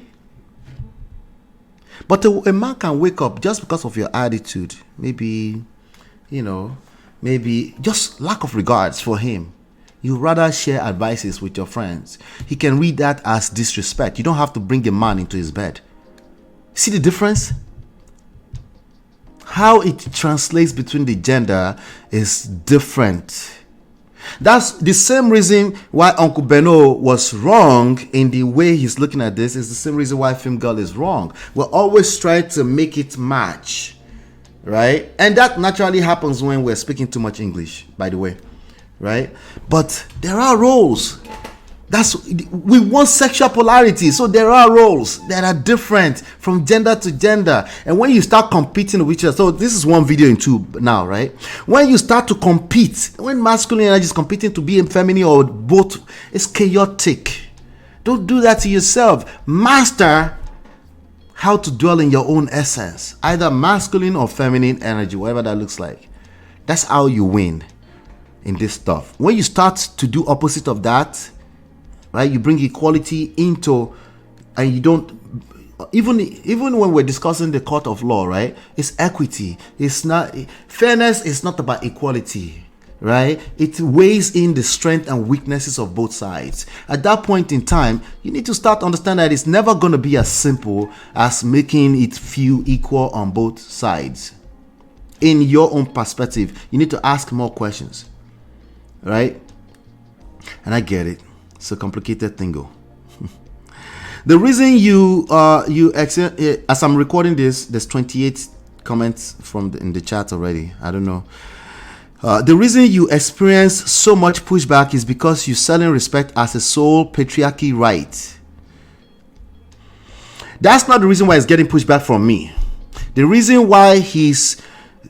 But a man can wake up just because of your attitude. Maybe, maybe just lack of regards for him. You rather share advices with your friends. He can read that as disrespect. You don't have to bring a man into his bed. See the difference? How it translates between the gender is different. That's the same reason why Uncle Beno was wrong in the way he's looking at this. Is the same reason why Film Girl is wrong. We're always trying to make it match, right? And that naturally happens when we're speaking too much English, by the way. Right? But there are roles. We want sexual polarity. So there are roles that are different from gender to gender. And when you start competing with each other, so this is one video in two now, right? When you start to compete, when masculine energy is competing to be feminine or both, it's chaotic. Don't do that to yourself. Master how to dwell in your own essence, either masculine or feminine energy, whatever that looks like. That's how you win in this stuff. When you start to do opposite of that, right, you bring equality into, and you don't, even when we're discussing the court of law, right, it's equity. It's not fairness. Is not about equality, right? It weighs in the strength and weaknesses of both sides. At that point in time, you need to start understanding that it's never going to be as simple as making it feel equal on both sides. In your own perspective, you need to ask more questions. Right? And I get it. It's a complicated thing. The reason as I'm recording this, there's 28 comments in the chat already. I don't know. The reason you experience so much pushback is because you're selling respect as a sole patriarchy right. That's not the reason why he's getting pushback from me. The reason why he's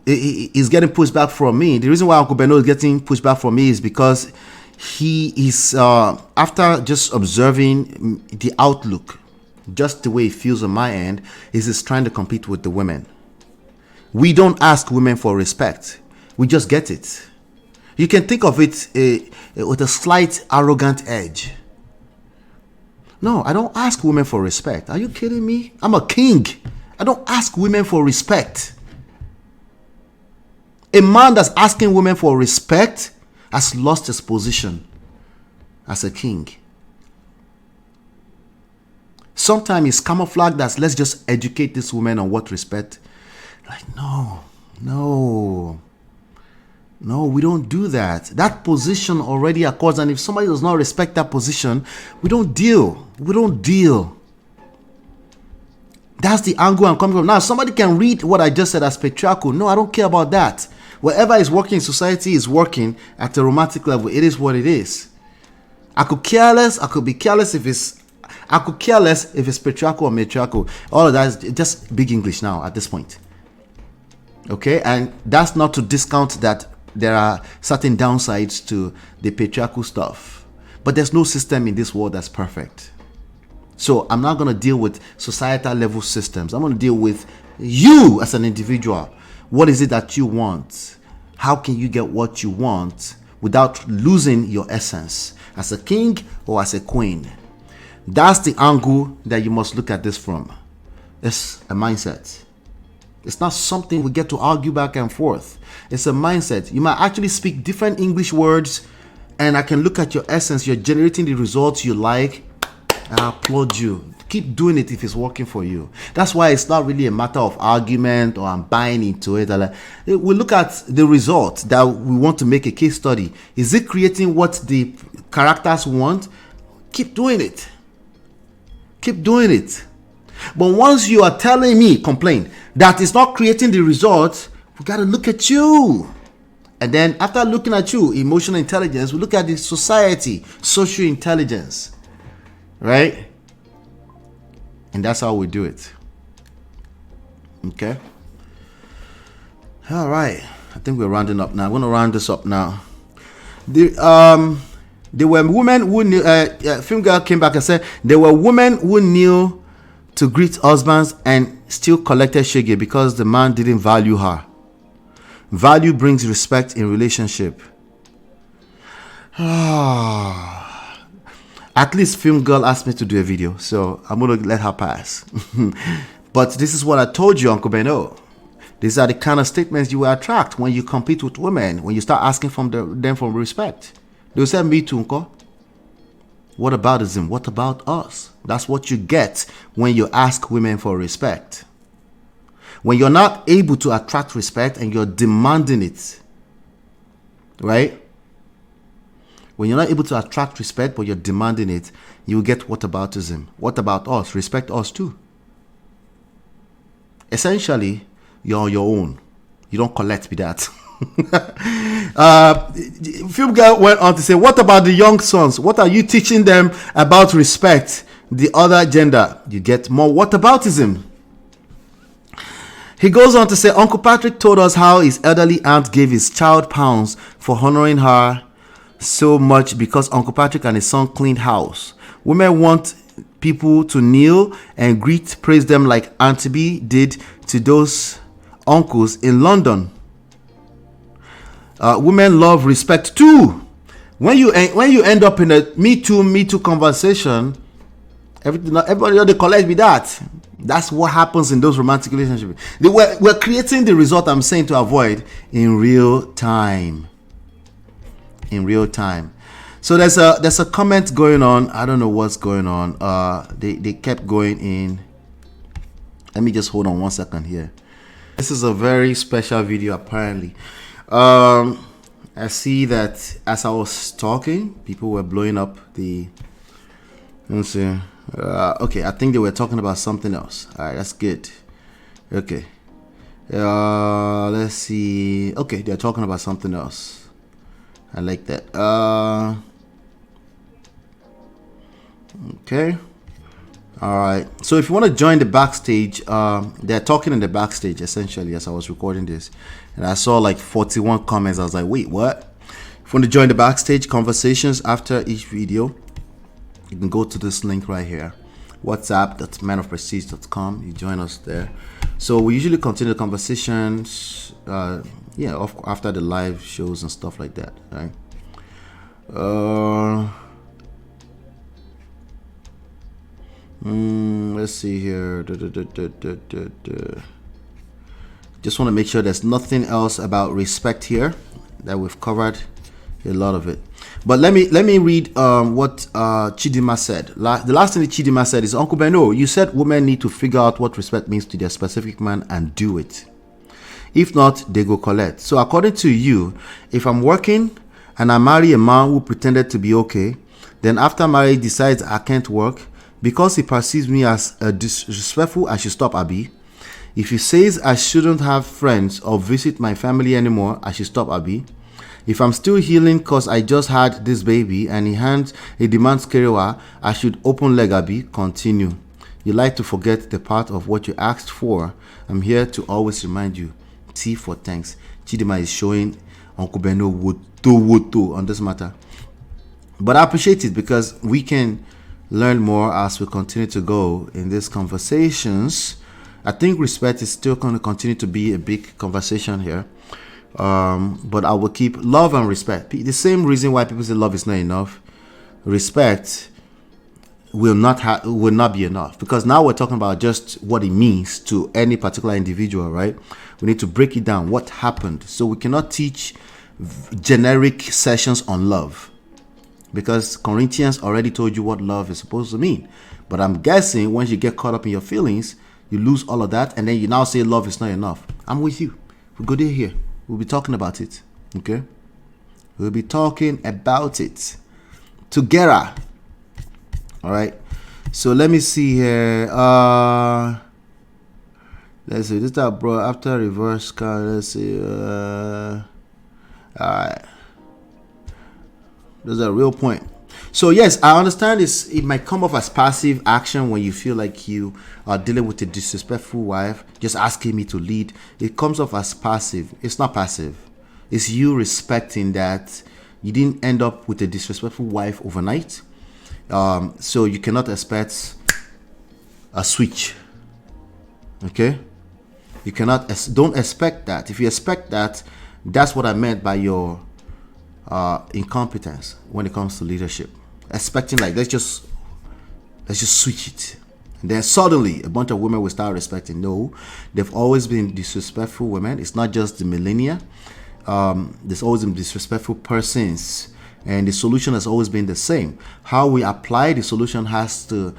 getting pushback from me. The reason why Uncle Beno is getting pushback from me is because he is, after just observing the outlook, just the way it feels on my end, is he's trying to compete with the women. We don't ask women for respect. We just get it. You can think of it with a slight arrogant edge. No, I don't ask women for respect. Are you kidding me? I'm a king. I don't ask women for respect. A man that's asking women for respect has lost his position as a king. Sometimes it's camouflaged as, let's just educate this woman on what respect. Like, no, we don't do that. That position already accords, and if somebody does not respect that position, we don't deal. That's the angle I'm coming from. Now, somebody can read what I just said as patriarchal. No, I don't care about that. Whatever is working in society is working at a romantic level. It is what it is. I could care less. I could care less if it's patriarchal or matriarchal. All of that is just big English now at this point. Okay? And that's not to discount that there are certain downsides to the patriarchal stuff. But there's no system in this world that's perfect. So I'm not going to deal with societal level systems. I'm going to deal with you as an individual. What is it that you want? How can you get what you want without losing your essence as a king or as a queen? That's the angle that you must look at this from. It's a mindset. It's not something we get to argue back and forth. It's a mindset. You might actually speak different English words, and I can look at your essence. You're generating the results you like. I applaud you. Keep doing it if it's working for you. That's why it's not really a matter of argument or I'm buying into it. We look at the result that we want to make a case study. Is it creating what the characters want? Keep doing it. But once you are telling me, complain, that it's not creating the results, we got to look at you. And then after looking at you, emotional intelligence, we look at the society, social intelligence. Right? And that's how we do it. Okay. All right. I think we're rounding up now. I'm going to round this up now. There were women who knew, film girl came back and said there were women who knew to greet husbands and still collected shege because the man didn't value her. Value brings respect in relationship. At least film girl asked me to do a video, so I'm going to let her pass. But this is what I told you, Uncle Beno. These are the kind of statements you will attract when you compete with women, when you start asking them for respect. They'll say, me too, Uncle. What aboutism? What about us? That's what you get when you ask women for respect. When you're not able to attract respect and you're demanding it, right? When you're not able to attract respect but you're demanding it, you get whataboutism. What about us? Respect us too. Essentially, you're on your own. You don't collect with that. Film girl went on to say, what about the young sons? What are you teaching them about respect? The other gender. You get more whataboutism. He goes on to say, Uncle Patrick told us how his elderly aunt gave his child pounds for honoring her so much because Uncle Patrick and his son cleaned house. Women want people to kneel and greet, praise them like Auntie B did to those uncles in London. Women love respect too. When you end up in a me too conversation, everybody they collect with that. That's what happens in those romantic relationships. We're creating the result I'm saying to avoid in real time. In real time. So there's a comment going on. I don't know what's going on. They kept going in. Let me just hold on 1 second here. This is a very special video apparently. I see that as I was talking, people were blowing up the. Let's see. Okay, I think they were talking about something else. All right, that's good. Okay. Let's see. Okay, they're talking about something else. I like that. Okay. All right. So if you want to join the backstage, they're talking in the backstage essentially as I was recording this, and I saw like 41 comments. I was like, wait, what? If you want to join the backstage conversations after each video, you can go to this link right here, whatsapp.manofprestige.com. You join us there. So we usually continue the conversations, after the live shows and stuff like that, right? Let's see here. Just want to make sure there's nothing else about respect here, that we've covered a lot of it. But let me read what Chidima said. The last thing that Chidima said is, Uncle Beno, you said women need to figure out what respect means to their specific man and do it. If not, they go collect. So according to you, if I'm working and I marry a man who pretended to be okay, then after marriage decides I can't work because he perceives me as disrespectful, I should stop, Abi. If he says I shouldn't have friends or visit my family anymore, I should stop, Abi. If I'm still healing because I just had this baby and he demands kerewa, I should open leg, Abi. Continue. You like to forget the part of what you asked for. I'm here to always remind you. T for thanks. Chidima is showing Uncle Beno woto on this matter. But I appreciate it because we can learn more as we continue to go in these conversations. I think respect is still going to continue to be a big conversation here. But I will keep love and respect. The same reason why people say love is not enough. Respect will not be enough, because now we're talking about just what it means to any particular individual, right? We need to break it down. What happened? So we cannot teach generic sessions on love, because Corinthians already told you what love is supposed to mean. But I'm guessing once you get caught up in your feelings, you lose all of that, and then you now say love is not enough. I'm with you. We go there here. We'll be talking about it. Okay? We'll be talking about it together. All right. So let me see here. Let's see. This time, bro. After reverse card. Let's see. All right. There's a real point. So yes, I understand it might come off as passive action when you feel like you are dealing with a disrespectful wife, just asking me to lead. It comes off as passive. It's not passive. It's you respecting that you didn't end up with a disrespectful wife overnight. So you cannot expect a switch. Okay? You cannot, don't expect that. If you expect that, that's what I meant by your incompetence when it comes to leadership. Expecting like let's just switch it, and then suddenly a bunch of women will start respecting. No, they've always been disrespectful women. It's not just the millennia. There's always been disrespectful persons, and the solution has always been the same. How we apply the solution has to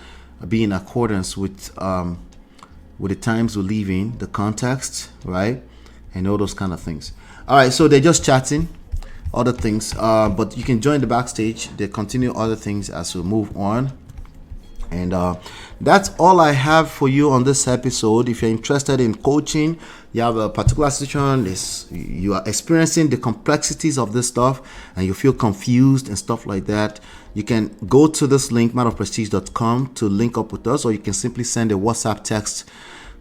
be in accordance with the times we live in, the context, right, and all those kind of things. All right, so they're just chatting other things, but you can join the backstage. They continue other things as we move on, and that's all I have for you on this episode. If you're interested in coaching, you have a particular situation, you are experiencing the complexities of this stuff and you feel confused and stuff like that, you can go to this link, manofprestige.com, to link up with us, or you can simply send a WhatsApp text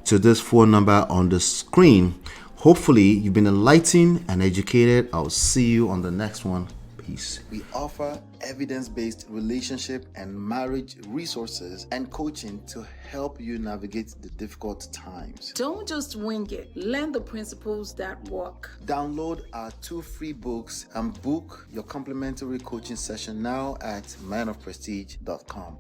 to this phone number on the screen. Hopefully, you've been enlightened and educated. I'll see you on the next one. Peace. We offer evidence-based relationship and marriage resources and coaching to help you navigate the difficult times.
Don't just wing it. Learn the principles that work.
Download our 2 free books and book your complimentary coaching session now at manofprestige.com.